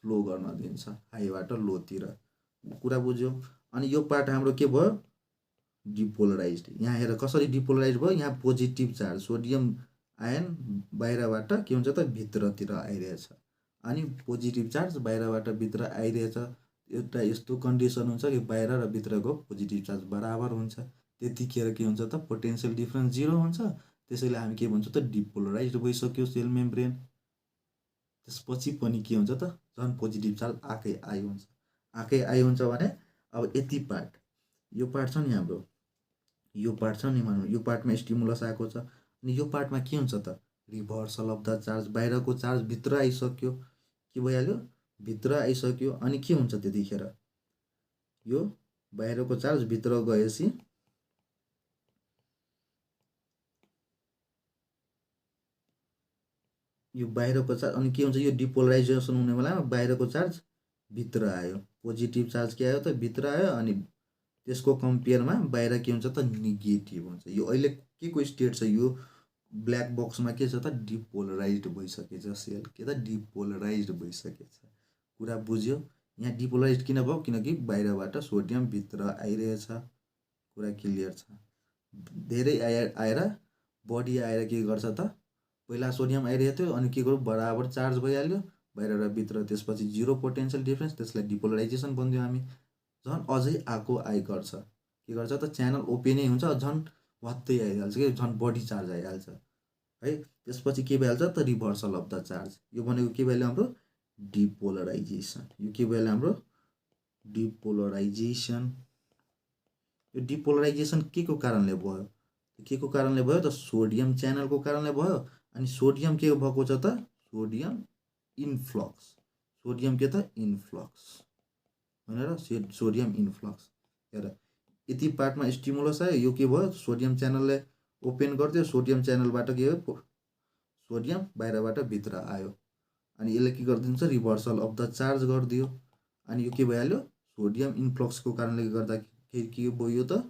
फ्लो गर्न दिन्छ हाईबाट लोतिर। कुरा बुझ्यौ? अनि यो पार्ट हाम्रो के भयो डिपोलराइज्ड। यहाँ हेर कसरी डिपोलराइज भयो, यहाँ पोजिटिभ चार्ज सोडियम आयन बाहिरबाट के हुन्छ त भित्रतिर आइरहेछ, अनि पोजिटिभ चार्ज बाहिरबाट भित्र आइरहेछ। एउटा यस्तो कन्डिसन हुन्छ कि बाहिर र भित्रको पोजिटिभ चार्ज बराबर हुन्छ। त्यतिखेर के हुन्छ त पोटेन्सियल डिफरेन्स 0 हुन्छ। त्यसैले हामी के भन्छौँ त डिपोलराइज्ड भइसक्यो सेल मेम्ब्रेन। त्यसपछि पनि के हुन्छ त झन् पोजिटिभ चार्ज आकै हुन्छ भने अब यति पार्ट यो पार्ट छ नि हाम्रो, यो पार्ट छ नि मानौँ यो पार्टमा स्टिमुलस आएको छ अनि यो पार्टमा के हुन्छ त रिभर्सल अफ द चार्ज, बाहिरको चार्ज भित्र आइसक्यो। के भइहाल्यो भित्र आइसक्यो अनि के हुन्छ त्यतिखेर यो बाहिरको चार्ज भित्र गएपछि यो बाहिरको चार्ज अनि के हुन्छ यो डिपोलराइजेसन हुने बेलामा बाहिरको चार्ज भित्र आयो, पोजिटिभ चार्ज के आयो त भित्र आयो अनि त्यसको कम्पेयरमा बाहिर के हुन्छ त नेगेटिभ हुन्छ। यो अहिले के को स्टेट छ यो ब्ल्याक बक्समा के छ त डिपोलराइज्ड भइसकेछ सेल, के त डिपोलराइज्ड भइसकेछ। कुरा बुझ्यो। यहाँ डिपोलराइज्ड किन भयो किनकि बाहिरबाट सोडियम भित्र आइरहेछ। कुरा क्लियर छ। धेरै आएर बडी आएर के गर्छ त पहिला सोडियम आइरहेको थियो अनि के गर्यो बराबर चार्ज भइहाल्यो बाहिर र भित्र, त्यसपछि 0 पोटेन्सियल डिफरेन्स, त्यसलाई डिपोलराइजेसन भन्दियो हामी। झन् अझै गर्छ के गर्छ त च्यानल ओपेनै हुन्छ, झन् वात्तै आइहाल्छ कि झन् बढी चार्ज आइहाल्छ है। त्यसपछि के भइहाल्छ त रिभर्सल अफ द चार्ज। यो भनेको के भइहाल्यो हाम्रो डिपोलराइजेसन। यो के भइहाल्यो हाम्रो डिपोलराइजेसन। यो डिपोलराइजेसन के को कारणले भयो, के को कारणले भयो त सोडियम च्यानलको कारणले भयो। अनि सोडियम के भएको छ त सोडियम इन्फ्लक्स, सोडियम के त इन्फ्लक्स भनेर सोडियम इन्फ्लक्स। हेर यति पार्टमा स्टिमुलस आयो, यो के भयो सोडियम च्यानलले ओपन गरिदियो, सोडियम च्यानलबाट के हो सोडियम बाहिरबाट भित्र आयो अनि यसले के गरिदिन्छ रिभर्सल अफ द चार्ज गरिदियो अनि यो के भइहाल्यो सोडियम इन्फ्लक्सको कारणले गर्दाखेरि के भयो त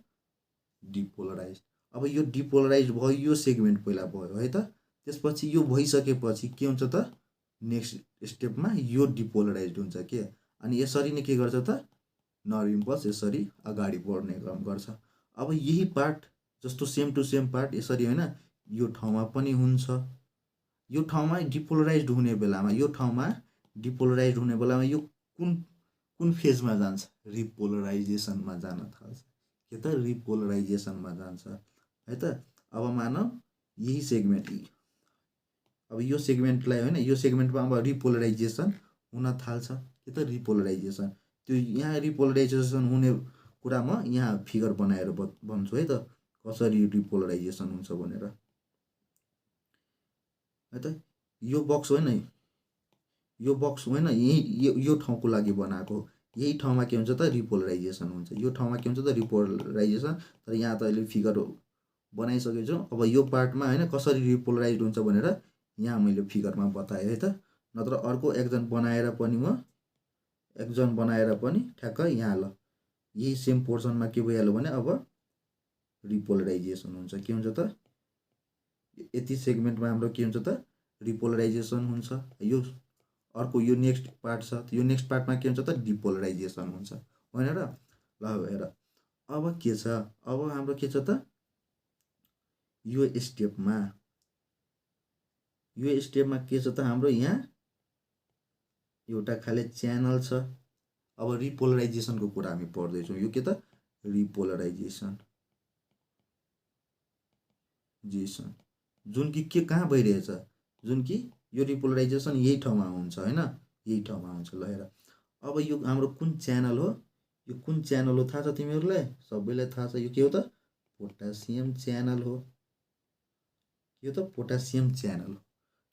डिपोलराइज। अब यो डिपोलराइज भयो, यो सेगमेन्ट पहिला भयो है त। त्यसपछि यो भइसकेपछि के हुन्छ त नेक्स्ट स्टेपमा यो डिपोलराइज हुन्छ के अनि यसरी नै के गर्छ त नर्भ इम्पल्स यसरी अगाडि बढ्ने काम गर्छ। अब यही पार्ट जस्तो सेम टु सेम पार्ट यसरी होइन यो ठाउँमा पनि हुन्छ। यो ठाउँमा डिपोलराइज्ड हुने बेलामा यो कुन फेजमा जान्छ रिपोलराइजेसनमा जान थाल्छ, के त रिपोलराइजेसनमा जान्छ है त। अब मानौ यही सेगमेन्ट, अब यो सेगमेन्टलाई होइन यो सेगमेन्टमा अब रिपोलराइजेसन हुन थाल्छ, के त रिपोलराइजेसन। त्यो यहाँ रिपोलराइजेसन हुने कुरा म यहाँ फिगर बनाएर भन्छु है त कसरी रिपोलराइजेसन हुन्छ भनेर है त। यो बक्स होइन यही यो ठाउँको लागि बनाएको, यही ठाउँमा के हुन्छ त रिपोलराइजेसन हुन्छ, यो ठाउँमा के हुन्छ त रिपोलराइजेसन। तर यहाँ त अहिले फिगर बनाइसकेको छु। अब यो पार्टमा होइन कसरी रिपोलराइज हुन्छ भनेर यहाँ मैले फिगरमा बताएँ है त। नत्र अर्को एकजन बनाएर पनि ठ्याक्क यहाँ ल यही सेम पोर्सनमा के भइहाल्यो भने अब रिपोलराइजेसन हुन्छ। के हुन्छ त यति सेगमेन्टमा हाम्रो के हुन्छ त रिपोलराइजेसन हुन्छ। यो अर्को यो नेक्स्ट पार्ट छ, यो नेक्स्ट पार्टमा के हुन्छ त डिपोलराइजेसन हुन्छ होइन र। ल हेर अब के छ, अब हाम्रो के छ त यो स्टेपमा के छ त हाम्रो यहाँ एउटा खाले च्यानल छ। अब रिपोलराइजेसनको कुरा हामी पढ्दैछौँ। यो के त रिपोलराइजेसन जुन कि के कहाँ भइरहेछ, जुन कि यो रिपोलराइजेसन यही ठाउँमा हुन्छ होइन, यही ठाउँमा हुन्छ। ल हेर अब यो हाम्रो कुन च्यानल हो, यो कुन च्यानल हो थाहा छ तिमीहरूलाई, सबैलाई थाहा छ। यो के हो त पोटासियम च्यानल हो। यो त पोटासियम च्यानल हो।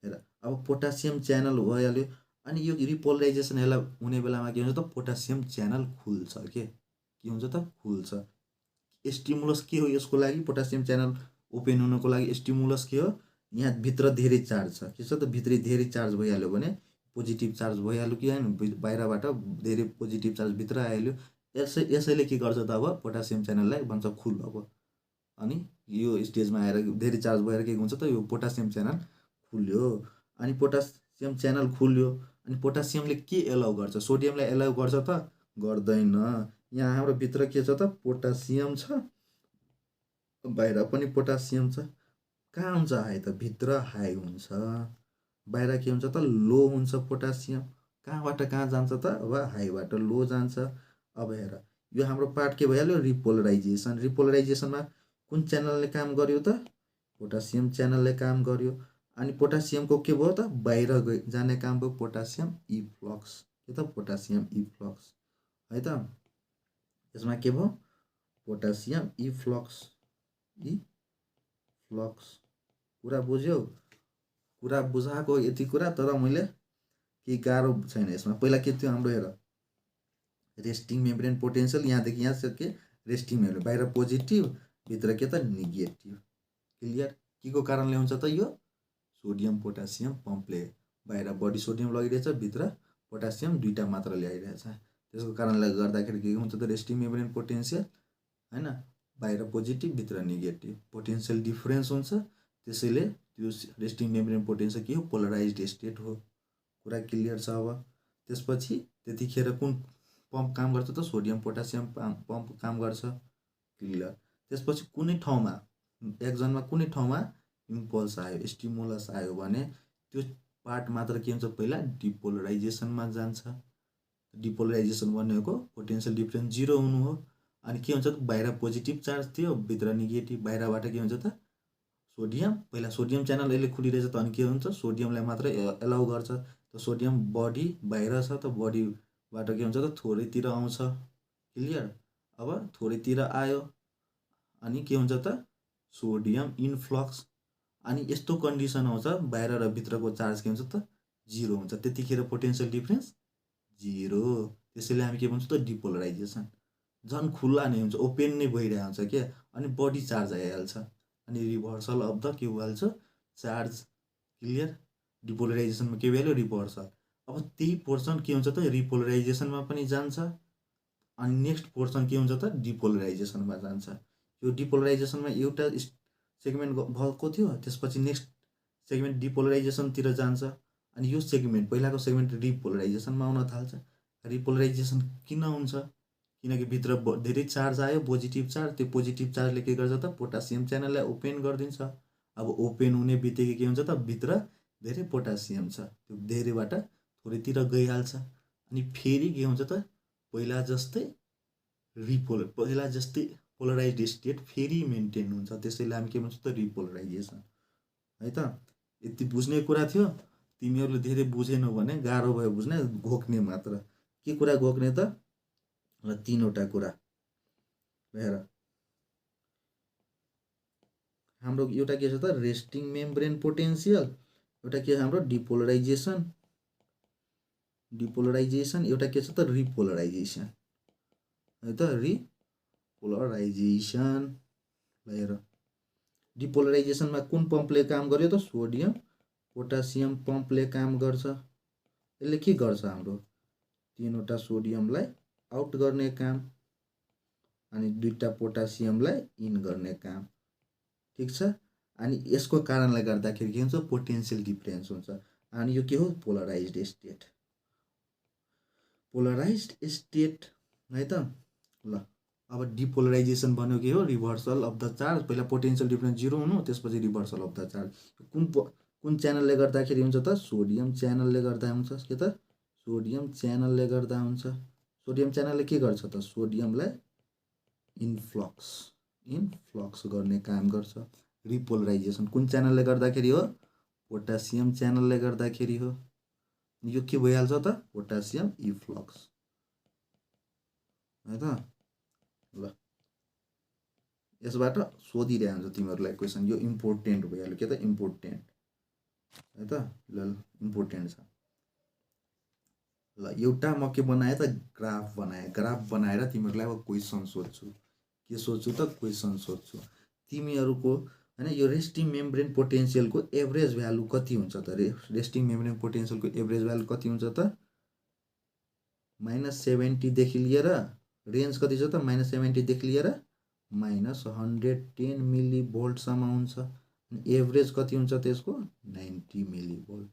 हेर अब पोटासियम च्यानल भइहाल्यो अनि यो रिपोलराइजेसन यसलाई हुने बेलामा के हुन्छ त पोटासियम च्यानल खुल्छ। के हुन्छ त खुल्छ। स्टिमुलस के हो यसको लागि, पोटासियम च्यानल ओपन हुनको लागि स्टिमुलस के हो, यहाँ भित्र धेरै चार्ज छ। के छ त भित्री धेरै चार्ज भइहाल्यो भने पोजिटिभ चार्ज भइहाल्यो कि होइन, बाहिरबाट धेरै पोजिटिभ चार्ज भित्र आइहाल्यो। यसैले के गर्छ त अब पोटासियम च्यानललाई भन्छ खुल। अब अनि यो स्टेजमा आएर धेरै चार्ज भएर के हुन्छ त यो पोटासियम च्यानल खुल्यो अनि पोटासियम च्यानल खुल्यो अनि पोटासियमले के एलाउ गर्छ, सोडियमलाई एलाउ गर्छ त गर्दैन। यहाँ हाम्रो भित्र के छ त पोटासियम छ, बाहिर पनि पोटासियम छ। कहाँ हुन्छ हाई त भित्र हाई हुन्छ, बाहिर के हुन्छ त लो हुन्छ पोटासियम कहाँबाट कहाँ जान्छ त? अब हाईबाट लो जान्छ। अब हेर, यो हाम्रो पार्ट के भइहाल्यो? रिपोलराइजेसन। रिपोलराइजेसनमा कुन च्यानलले काम गर्यो त? पोटासियम च्यानलले काम गर्यो। अनि पोटासियमको के भयो त? बाहिर जाने काम भयो, पोटासियम इफ्लक्स। के त? पोटासियम इफ्लक्स है त। यसमा के भयो? Potassium efflux. इफ्लक्स कुरा बुझ्यौ? कुरा बुझाएको यति कुरा, तर मैले केही गाह्रो छैन यसमा। पहिला के थियो हाम्रो? हेर, रेस्टिङ मेम्ब्रेन पोटेन्सियल यहाँदेखि यहाँ के? रेस्टिङ मेम्ब्रेन बाहिर पोजिटिभ, भित्र के त? नेगेटिभ। क्लियर? के को कारणले हुन्छ त यो? सोडियम पोटासियम पम्पले बाहिर बढी सोडियम लगिरहेछ, भित्र पोटासियम दुईटा मात्र ल्याइरहेछ। त्यसको कारणले गर्दाखेरि के हुन्छ त? रेस्टिङ मेम्ब्रेन पोटेन्सियल हैन, बाहिर पोजिटिभ भित्र नेगेटिभ, पोटेन्सियल डिफरेन्स हुन्छ। त्यसैले त्यो रेस्टिङ मेम्ब्रेन पोटेन्सियल के हो? पोलराइज्ड स्टेट हो। कुरा क्लियर छ? अब त्यसपछि त्यतिखेर कुन पम्प काम गर्छ त? सोडियम पोटासियम पम्प काम गर्छ। क्लियर? त्यसपछि कुनै ठाउँमा, एक्जनमा कुनै ठाउँमा इम्पल्स आयो, स्टिमुलस आयो भने त्यो पार्ट मात्र के हुन्छ? पहिला डिपोलराइजेसनमा जान्छ। डिपोलराइजेसन भनेको पोटेन्सियल डिफरेन्स 0 हुनु हो। अनि के हुन्छ त? बाहिर पोजिटिभ चार्ज थियो, भित्र नेगेटिभ। बाहिरबाट के हुन्छ त? सोडियम, पहिला सोडियम च्यानल यसले खुलिरहेछ त, अनि के हुन्छ? सोडियमलाई मात्र एलाउ गर्छ। त सोडियम बडी बाहिर छ, त बडीबाट के हुन्छ त? थोरैतिर आउँछ। क्लियर? अब थोरैतिर आयो अनि के हुन्छ त? Sodium influx. अनि यस्तो कन्डिसन आउँछ, बाहिर र भित्रको चार्ज के हुन्छ त? 0 हुन्छ। त्यतिखेर पोटेन्सियल डिफरेन्स 0। त्यसैले हामी के भन्छौँ त? डिपोलराइजेसन। झन् खुल्ला नै हुन्छ, ओपन नै भइरहेको हुन्छ क्या, अनि बढी चार्ज आइहाल्छ, अनि रिभर्सल अफ द के भइहाल्छ? चार्ज। क्लियर? डिपोलराइजेसनमा के भइहाल्यो? रिभर्सल। अब त्यही पोर्सन के हुन्छ त? रिपोलराइजेसनमा पनि जान्छ, अनि नेक्स्ट पोर्सन के हुन्छ त? डिपोलराइजेसनमा जान्छ। यो डिपोलराइजेसनमा एउटा सेगमेन्ट भएको थियो, त्यसपछि नेक्स्ट सेगमेन्ट डिपोलराइजेसनतिर जान्छ, अनि यो सेगमेन्ट पहिलाको सेगमेन्ट रिपोलराइजेसनमा आउन थाल्छ। रिपोलराइजेसन किन हुन्छ? किनकि भित्र धेरै चार्ज आयो, पोजिटिभ चार्ज। त्यो पोजिटिभ चार्जले के गर्छ त? पोटासियम च्यानललाई ओपन गरिदिन्छ। अब ओपन हुने बित्तिकै के हुन्छ त? भित्र धेरै पोटासियम छ, त्यो धेरैबाट थोरैतिर गइहाल्छ, अनि फेरि के हुन्छ त? पहिला जस्तै पोलराइज्ड स्टेट फेरि मेन्टेन हुन्छ। त्यसैले हामी के भन्छौँ त? रिपोलराइजेसन है त। यति बुझ्ने कुरा थियो। तिमीहरूले धेरै बुझेनौ भने गाह्रो भयो बुझ्ने, घोक्ने मात्र। के कुरा घोक्ने त? ल, 3वटा कुरा हेर। हाम्रो एउटा के छ त? Resting membrane potential. एउटा के हाम्रो? डिपोलराइजेसन। एउटा के छ त? रिपोलराइजेसन है त। रिपोलराइजेसन। हेर, डिपोलराइजेसनमा कुन पम्पले काम गर्यो त? सोडियम पोटासियम पम्पले काम गर्छ। यसले के गर्छ? हाम्रो 3वटा सोडियमलाई आउट गर्ने काम, अनि 2टा पोटासियमलाई इन गर्ने काम। ठिक छ? अनि यसको कारणले गर्दाखेरि के हुन्छ? पोटेन्सियल डिफरेन्स हुन्छ, अनि यो के हो? Polarised state. पोलराइज्ड स्टेट है त। ल, अब डिपोलराइजेसन भन्यो के हो? Reversal of the charge. पहिला पोटेन्सियल डिफरेन्स 0 हुनु, त्यसपछि रिभर्सल अफ द चार्ज। कुन च्यानलले गर्दाखेरि हुन्छ त? सोडियम च्यानलले गर्दा हुन्छ। के त? सोडियम च्यानलले गर्दा हुन्छ। सोडियम च्यानलले के गर्छ त? सोडियमलाई इन्फ्लक्स गर्ने काम गर्छ। रिपोलराइजेसन कुन च्यानलले गर्दाखेरि हो? पोटासियम च्यानलले गर्दाखेरि हो। यो के भइहाल्छ त? पोटासियम इफ्लक्स है त। ल, यसबाट सोधिरहेको हुन्छ तिमीहरूलाई क्वेसन। यो इम्पोर्टेन्ट भइहाल्यो। के त? इम्पोर्टेन्ट है त। ल, इम्पोर्टेन्ट छ। ल, एउटा म के बनाएँ त? ग्राफ बनाएँ। ग्राफ बनाएर तिमीहरूलाई अब क्वेसन सोध्छु। के सोध्छु त? क्वेसन सोध्छु। तिमीहरूको हैन, यो रेस्टिङ मेम्ब्रेन पोटेन्सियलको एभरेज भ्यालु कति हुन्छ त? रेस्टिङ मेम्ब्रेन पोटेन्सियलको एभरेज भ्यालु कति हुन्छ त? -70 देखि लिएर रेन्ज कति छ त? -70 देखि लिएर -110 मिलिभोल्टसम्म हुन्छ। अनि एभरेज कति हुन्छ त्यसको? 90 मिलिभोल्ट।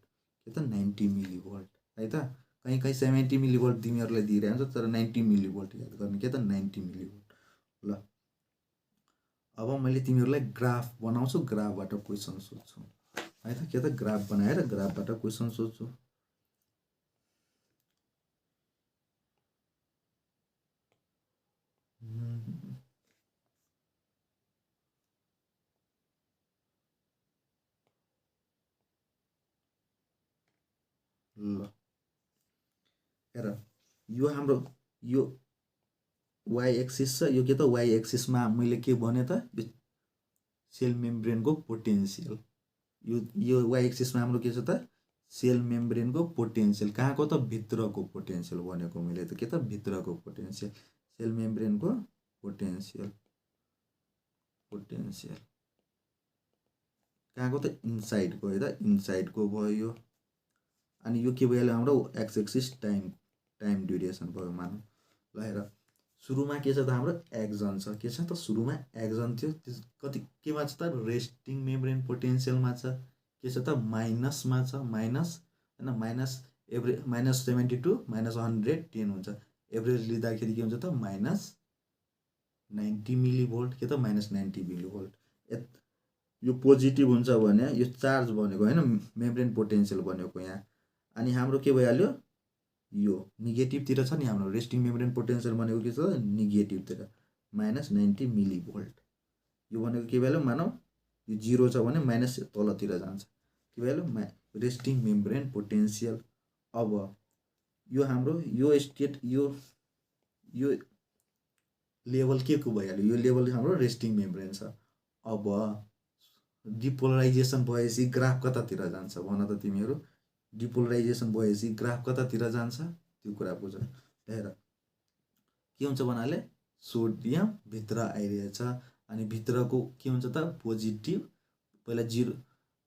के त? 90 मिलिभोल्ट है त। कहीँ कहीँ 70 मिलिभोल्ट तिमीहरूलाई दिइरहेको हुन्छ, तर 90 मिलिभोल्ट याद गर्ने। के त? 90 मिलिभोल्ट। ल, अब मैले तिमीहरूलाई ग्राफ बनाउँछु, ग्राफबाट क्वेसन सोध्छु है त। के त? ग्राफ बनाएर ग्राफबाट क्वेसन सोध्छु। ल हेर यो हाम्रो यो वाइ एक्सिस छ, यो के त वाइ एक्सिसमा मैले के भने त यो सेल मेम्ब्रेनको पोटेन्सियल, यो वाइ एक्सिसमा हाम्रो के छ त सेल मेम्ब्रेनको पोटेन्सियल, कहाँको त भित्रको पोटेन्सियल भनेको मैले त, के त भित्रको पोटेन्सियल, सेल मेम्ब्रेनको पोटेन्सियल कहाँको त इनसाइडको है त, इनसाइडको भयो यो। अनि यो के भइहाल्यो हाम्रो एक्स एक्सिस टाइम ड्युरेसन भयो मानौँ। ल हेर सुरुमा के छ त हाम्रो एक्जन छ, के छ त सुरुमा एक्जन थियो, त्यो कति केमा छ त रेस्टिङ मेम्ब्रेन पोटेन्सियलमा छ, के छ त माइनसमा छ, माइनस होइन -72 -110 हुन्छ, एभरेज लिँदाखेरि के हुन्छ त -90 मिलिभोल्ट, के त -90 मिलिभोल्ट। यो पोजिटिभ हुन्छ भने यो चार्ज भनेको होइन मेम्ब्रेन पोटेन्सियल भनेको यहाँ, अनि हाम्रो के भइहाल्यो यो नेगेटिभतिर छ नि हाम्रो रेस्टिङ मेम्ब्रेन पोटेन्सियल भनेको के छ नेगेटिभतिर -90 मिलिभोल्ट। यो भनेको के भइहाल्यो मानौँ यो 0 छ भने माइनस तलतिर जान्छ, के भइहाल्यो रेस्टिङ मेम्ब्रेन पोटेन्सियल। अब यो हाम्रो यो स्टेट यो लेभल के को भइहाल्यो, यो लेभल हाम्रो रेस्टिङ मेम्ब्रेन छ। अब डिपोलराइजेसन भएपछि ग्राफ कतातिर जान्छ भन त तिमीहरू, डिपोलराइजेसन भएपछि ग्राफ कतातिर जान्छ त्यो कुरा बुझ। हेर के हुन्छ भन्नाले सोडियम भित्र आइरहेछ, अनि भित्रको के हुन्छ त पोजिटिभ, पहिला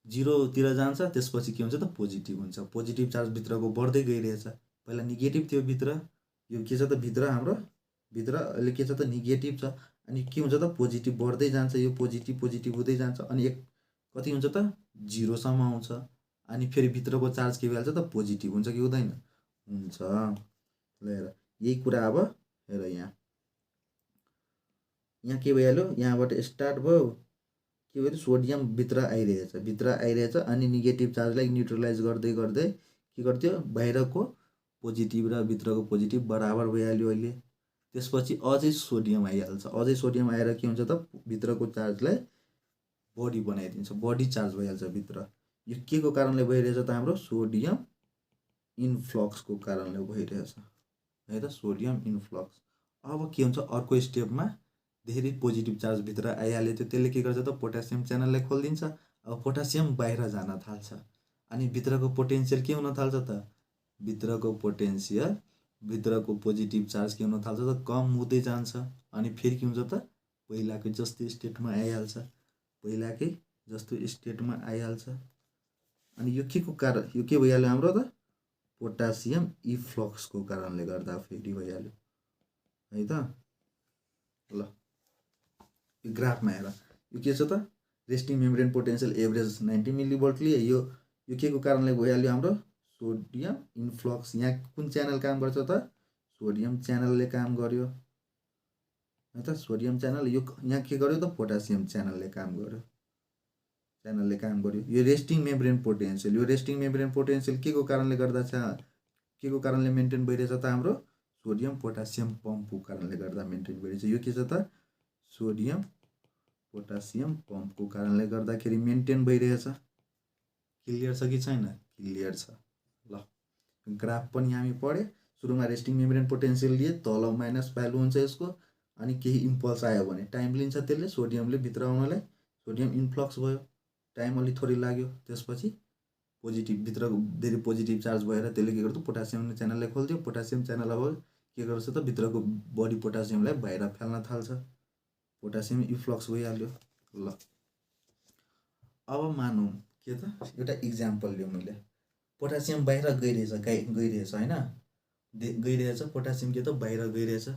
0 जान्छ, त्यसपछि के हुन्छ त पोजिटिभ हुन्छ, पोजिटिभ चार्ज भित्रको बढ्दै गइरहेछ, पहिला नेगेटिभ थियो भित्र, यो के छ त भित्र हाम्रो भित्र अहिले के छ त नेगेटिभ छ, अनि के हुन्छ त पोजिटिभ बढ्दै जान्छ, यो पोजिटिभ हुँदै जान्छ, अनि कति हुन्छ त 0 सम्म आउँछ, अनि फेरि भित्रको चार्ज के भइहाल्छ त पोजिटिभ हुन्छ कि हुँदैन, हुन्छ। ल हेर यही कुरा अब हेर यहाँ के भइहाल्यो, यहाँबाट स्टार्ट भयो, के भयो सोडियम भित्र आइरहेछ, अनि नेगेटिभ चार्जलाई न्युट्रलाइज गर्दै गर्दै के गर्थ्यो बाहिरको पोजिटिभ र भित्रको पोजिटिभ बराबर भइहाल्यो अहिले। त्यसपछि अझै सोडियम आइहाल्छ, अझै सोडियम आएर के हुन्छ त भित्रको चार्जलाई बढी बनाइदिन्छ, बढी चार्ज भइहाल्छ भित्र। यो के को कारणले भइरहेछ त हाम्रो सोडियम इन्फ्लक्सको कारणले भइरहेछ है त, सोडियम इन्फ्लक्स। अब के हुन्छ अर्को स्टेपमा धेरै पोजिटिभ चार्ज भित्र आइहाल्यो, त्यसले के गर्छ त पोटासियम च्यानललाई खोलिदिन्छ, अब पोटासियम बाहिर जान थाल्छ, अनि भित्रको पोटेन्सियल के हुन थाल्छ त भित्रको पोटेन्सियल, भित्रको पोजिटिभ चार्ज के हुन थाल्छ त कम हुँदै जान्छ, अनि फेरि के हुन्छ त पहिलाकै जस्तो स्टेटमा आइहाल्छ, पहिलाकै जस्तो स्टेटमा आइहाल्छ। अनि यो के को कारण, यो के भइहाल्यो हाम्रो त पोटासियम इफ्लक्सको कारणले गर्दा फेरि भइहाल्यो है त। ल यो ग्राफमा हेर यो के छ त रेस्टिङ मेम्ब्रेन पोटेन्सियल एभरेज 90 मिलिभोल्टले, यो के को कारणले भइहाल्यो हाम्रो सोडियम इन्फ्लक्स। यहाँ कुन च्यानल काम गर्छ त सोडियम च्यानलले काम गर्यो है त, सोडियम च्यानल, यो यहाँ के गर्यो त पोटासियम च्यानलले काम गर्यो, यो रेस्टिङ मेम्ब्रेन पोटेन्सियल, यो रेस्टिङ मेम्ब्रेन पोटेन्सियल के को कारणले गर्दा छ, के को कारणले मेन्टेन भइरहेछ त हाम्रो सोडियम पोटासियम पम्पको कारणले गर्दा मेन्टेन भइरहेछ। यो के छ त सोडियम पोटासियम पम्पको कारणले गर्दाखेरि मेन्टेन भइरहेछ। क्लियर छ कि छैन, क्लियर छ। ल ग्राफ पनि हामी पढे, सुरुमा रेस्टिङ मेम्ब्रेन पोटेन्सियल लिए, तल माइनस भ्यालु हुन्छ यसको, अनि केही इम्पल्स आयो भने टाइम लिन्छ त्यसले, सोडियमले भित्र आउनलाई, सोडियम इन्फ्लक्स भयो, टाइम अलि थोरै लाग्यो, त्यसपछि पोजिटिभ भित्रको धेरै पोजिटिभ चार्ज भएर त्यसले के गर्छ पोटासियम च्यानललाई खोल्थ्यो, पोटासियम च्यानल अब के गर्छ त भित्रको बडी पोटासियमलाई बाहिर फाल्न थाल्छ, पोटासियम इन्फ्लक्स भइहाल्यो। ल अब मानौँ के त एउटा इक्जाम्पल लिउँ, मैले पोटासियम बाहिर गइरहेछ होइन, गइरहेछ पोटासियम के त बाहिर गइरहेछ,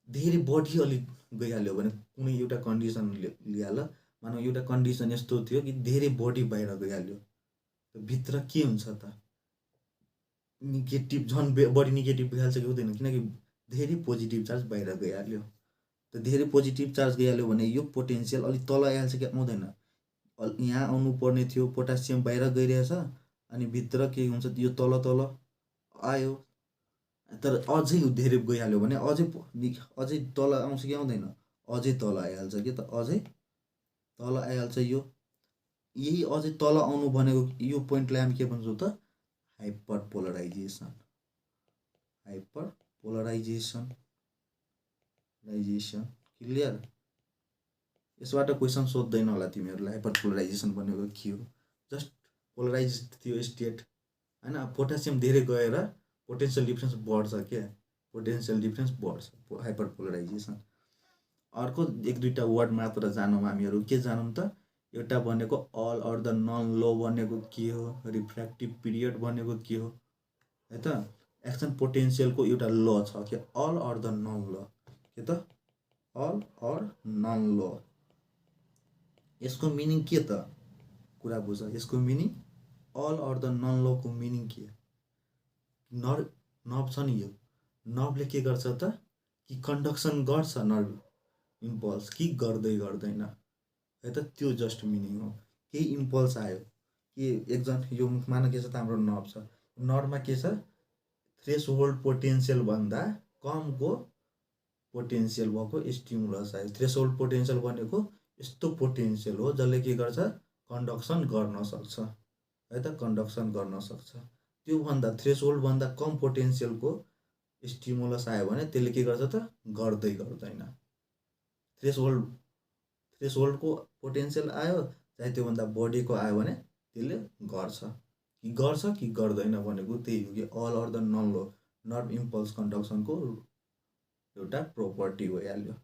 धेरै बढी अलिक गइहाल्यो भने कुनै एउटा कन्डिसन लिइहाल, मानौँ एउटा कन्डिसन यस्तो थियो कि धेरै बढी बाहिर गइहाल्यो, भित्र के हुन्छ त नेगेटिभ, झन् बढी नेगेटिभ गइहाल्छ कि हुँदैन, किनकि धेरै पोजिटिभ चार्ज बाहिर गइहाल्यो, त धेरै पोजिटिभ चार्ज गइहाल्यो भने यो पोटेन्सियल अलिक तल आइहाल्छ कि आउँदैन, यहाँ आउनु पर्ने थियो, पोटासियम बाहिर गइरहेछ, अनि भित्र के हुन्छ यो तल आयो, तर अझै धेरै गइहाल्यो भने अझै तल आउँछ कि आउँदैन, अझै तल आइहाल्छ कि त अझै तल आइहाल्छ। यही अझै तल आउनु भनेको यो पोइन्टलाई हामी के भन्छौँ त hyper polarisation. Hyper polarisation clear. यसबाट क्वेसन सोध्दैन होला तिमीहरूलाई हाइपर पोलराइजेसन भनेको के हो। जस्ट पोलराइज थियो स्टेट होइन, पोटासियम धेरै गएर पोटेन्सियल डिफ्रेन्स बढ्छ क्या, पोटेन्सियल डिफ्रेन्स बढ्छ हाइपर पोलराइजेसन। अर्को एक दुईवटा वर्ड मात्र जानौँ हामीहरू। के जानौँ त, एउटा भनेको अल अर द नन लो भनेको के हो, रिफ्र्याक्टिभ पिरियड भनेको के हो है त। एक्सन पोटेन्सियलको एउटा ल छ कि अल अर द नन ल, के त अल अर नन ल। यसको मिनिङ के त कुरा बुझ। यसको meaning all or the none लको मिनिङ के, नर्भ छ नि, यो नर्भले के गर्छ त कि कन्डक्सन गर्छ नर्भ इम्पल्स कि गर्दैन है त, त्यो जस्ट मिनिङ हो। केही इम्पल्स आयो कि एकजना यो मान के छ त हाम्रो नर्भ छ, नर्भमा के छ थ्रेस होल्ड पोटेन्सियल भन्दा कमको पोटेन्सियल भएको स्टिमुलस आयो। थ्रेस होल्ड पोटेन्सियल भनेको यस्तो पोटेन्सियल हो जसले के गर्छ कन्डक्सन गर्न सक्छ है त, कन्डक्सन गर्न सक्छ। त्योभन्दा थ्रेस होल्डभन्दा कम पोटेन्सियलको स्टिमुलस आयो भने त्यसले के गर्छ त गर्दैन। थ्रेस होल्डको पोटेन्सियल आयो चाहे त्योभन्दा बढीको आयो भने त्यसले गर्छ कि गर्दैन भनेको त्यही हो कि all or the none law nerve impulse कन्डक्सनको एउटा प्रोपर्टी भइहाल्यो।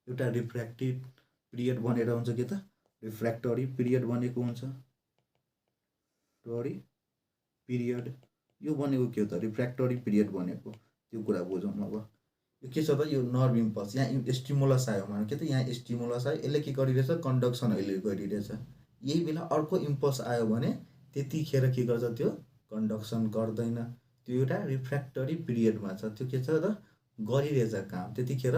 एउटा रिफ्र्याक्टिभ पिरियड भनेर हुन्छ के त, रिफ्र्याक्टरी पिरियड भनेको हुन्छ पिरियड। यो भनेको के हो त रिफ्र्याक्टरी पिरियड भनेको, त्यो कुरा बुझौँ। अब यो के छ त, यो नर्भ इम्पल्स यहाँ स्टिमुलस आयो भने के त, यहाँ स्टिमुलस आयो, यसले के गरिरहेछ कन्डक्सन अहिले गरिरहेछ। यही बेला अर्को इम्पल्स आयो भने त्यतिखेर के गर्छ त्यो कन्डक्सन गर्दैन। त्यो एउटा रिफ्र्याक्टरी पिरियडमा छ, त्यो के छ त गरिरहेछ काम, त्यतिखेर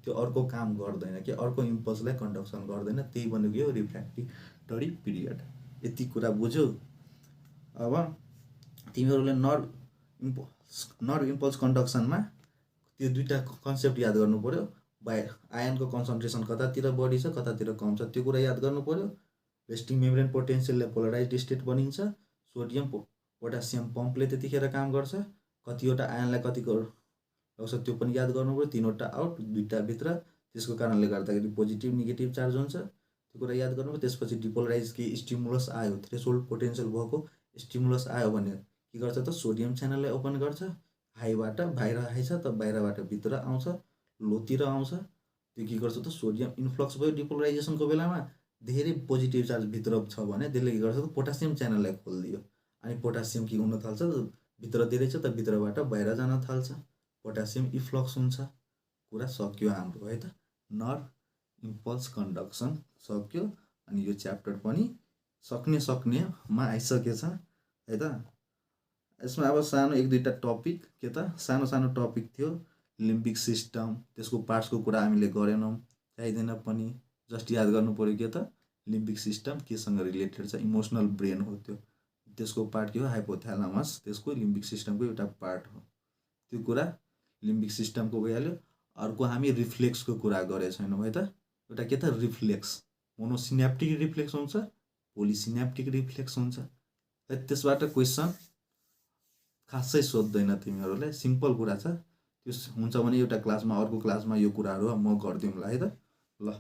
त्यो अर्को काम गर्दैन कि अर्को इम्पल्सलाई कन्डक्सन गर्दैन, त्यही भनेको यो रिफ्र्याक्टरी पिरियड। यति कुरा बुझ्यौ। अब तिमीहरूले नर्भ इम्पल्स कन्डक्सनमा त्यो दुईवटा कन्सेप्ट याद गर्नु पऱ्यो। आयनको कन्सन्ट्रेसन कतातिर बढी छ कतातिर कम छ त्यो कुरा याद गर्नु पऱ्यो। रेस्टिङ मेम्ब्रेन पोटेन्सियलले पोलराइज्ड स्टेट बनिन्छ। सोडियम पोटासियम पम्पले त्यतिखेर काम गर्छ। कतिवटा आयनलाई कतिको लग्छ त्यो पनि याद गर्नु पऱ्यो। 3वटा आउट 2टा भित्र, त्यसको कारणले गर्दाखेरि पोजिटिभ नेगेटिभ चार्ज हुन्छ, त्यो कुरा याद गर्नु पऱ्यो। त्यसपछि डिपोलराइज कि स्टिमुलस आयो, थ्रेसहोल्ड पोटेन्सियल भएको स्टिमुलस आयो भने के गर्छ त सोडियम च्यानललाई ओपन गर्छ। हाईबाट बाहिर हाई छ त बाहिरबाट भित्र आउँछ, लोतिर आउँछ। त्यो के गर्छ त सोडियम इन्फ्लक्स भयो डिपोलराइजेसनको बेलामा, धेरै पोजिटिभ चार्ज भित्र छ भने त्यसले के गर्छ त पोटासियम च्यानललाई खोलिदियो, अनि पोटासियम के हुन थाल्छ भित्र धेरै छ त भित्रबाट बाहिर जान थाल्छ, पोटासियम इफ्लक्स हुन्छ। कुरा सक्यो हाम्रो है त, नर्भ इम्पल्स कन्डक्सन सक्यो। अनि यो च्याप्टर पनि सक्नेमा आइसकेछ है त। यसमा अब सानो एक दुईवटा टपिक के त सानो टपिक थियो। लिम्बिक सिस्टम, त्यसको पार्ट्सको कुरा हामीले गरेनौँ, चाहिँदैन पनि। जस्ट याद गर्नु पऱ्यो के त लिम्बिक सिस्टम केसँग रिलेटेड छ, इमोसनल ब्रेन हो त्यो। त्यसको पार्ट के हो हाइपोथ्यालामस, त्यसको लिम्बिक सिस्टमको एउटा पार्ट हो। त्यो कुरा लिम्बिक सिस्टमको भइहाल्यो। अर्को हामी रिफ्लेक्सको कुरा गरेको छैनौँ है त। एउटा के त रिफ्लेक्स, मोनोसिन्याप्टिक रिफ्लेक्स हुन्छ, पोलिसिन्याप्टिक रिफ्लेक्स हुन्छ। त्यसबाट क्वेसन खासै सोध्दैन तिमीहरूलाई, सिम्पल कुरा छ। त्यो हुन्छ भने एउटा क्लासमा अर्को क्लासमा यो कुराहरू म गरिदिउँला है त। ल।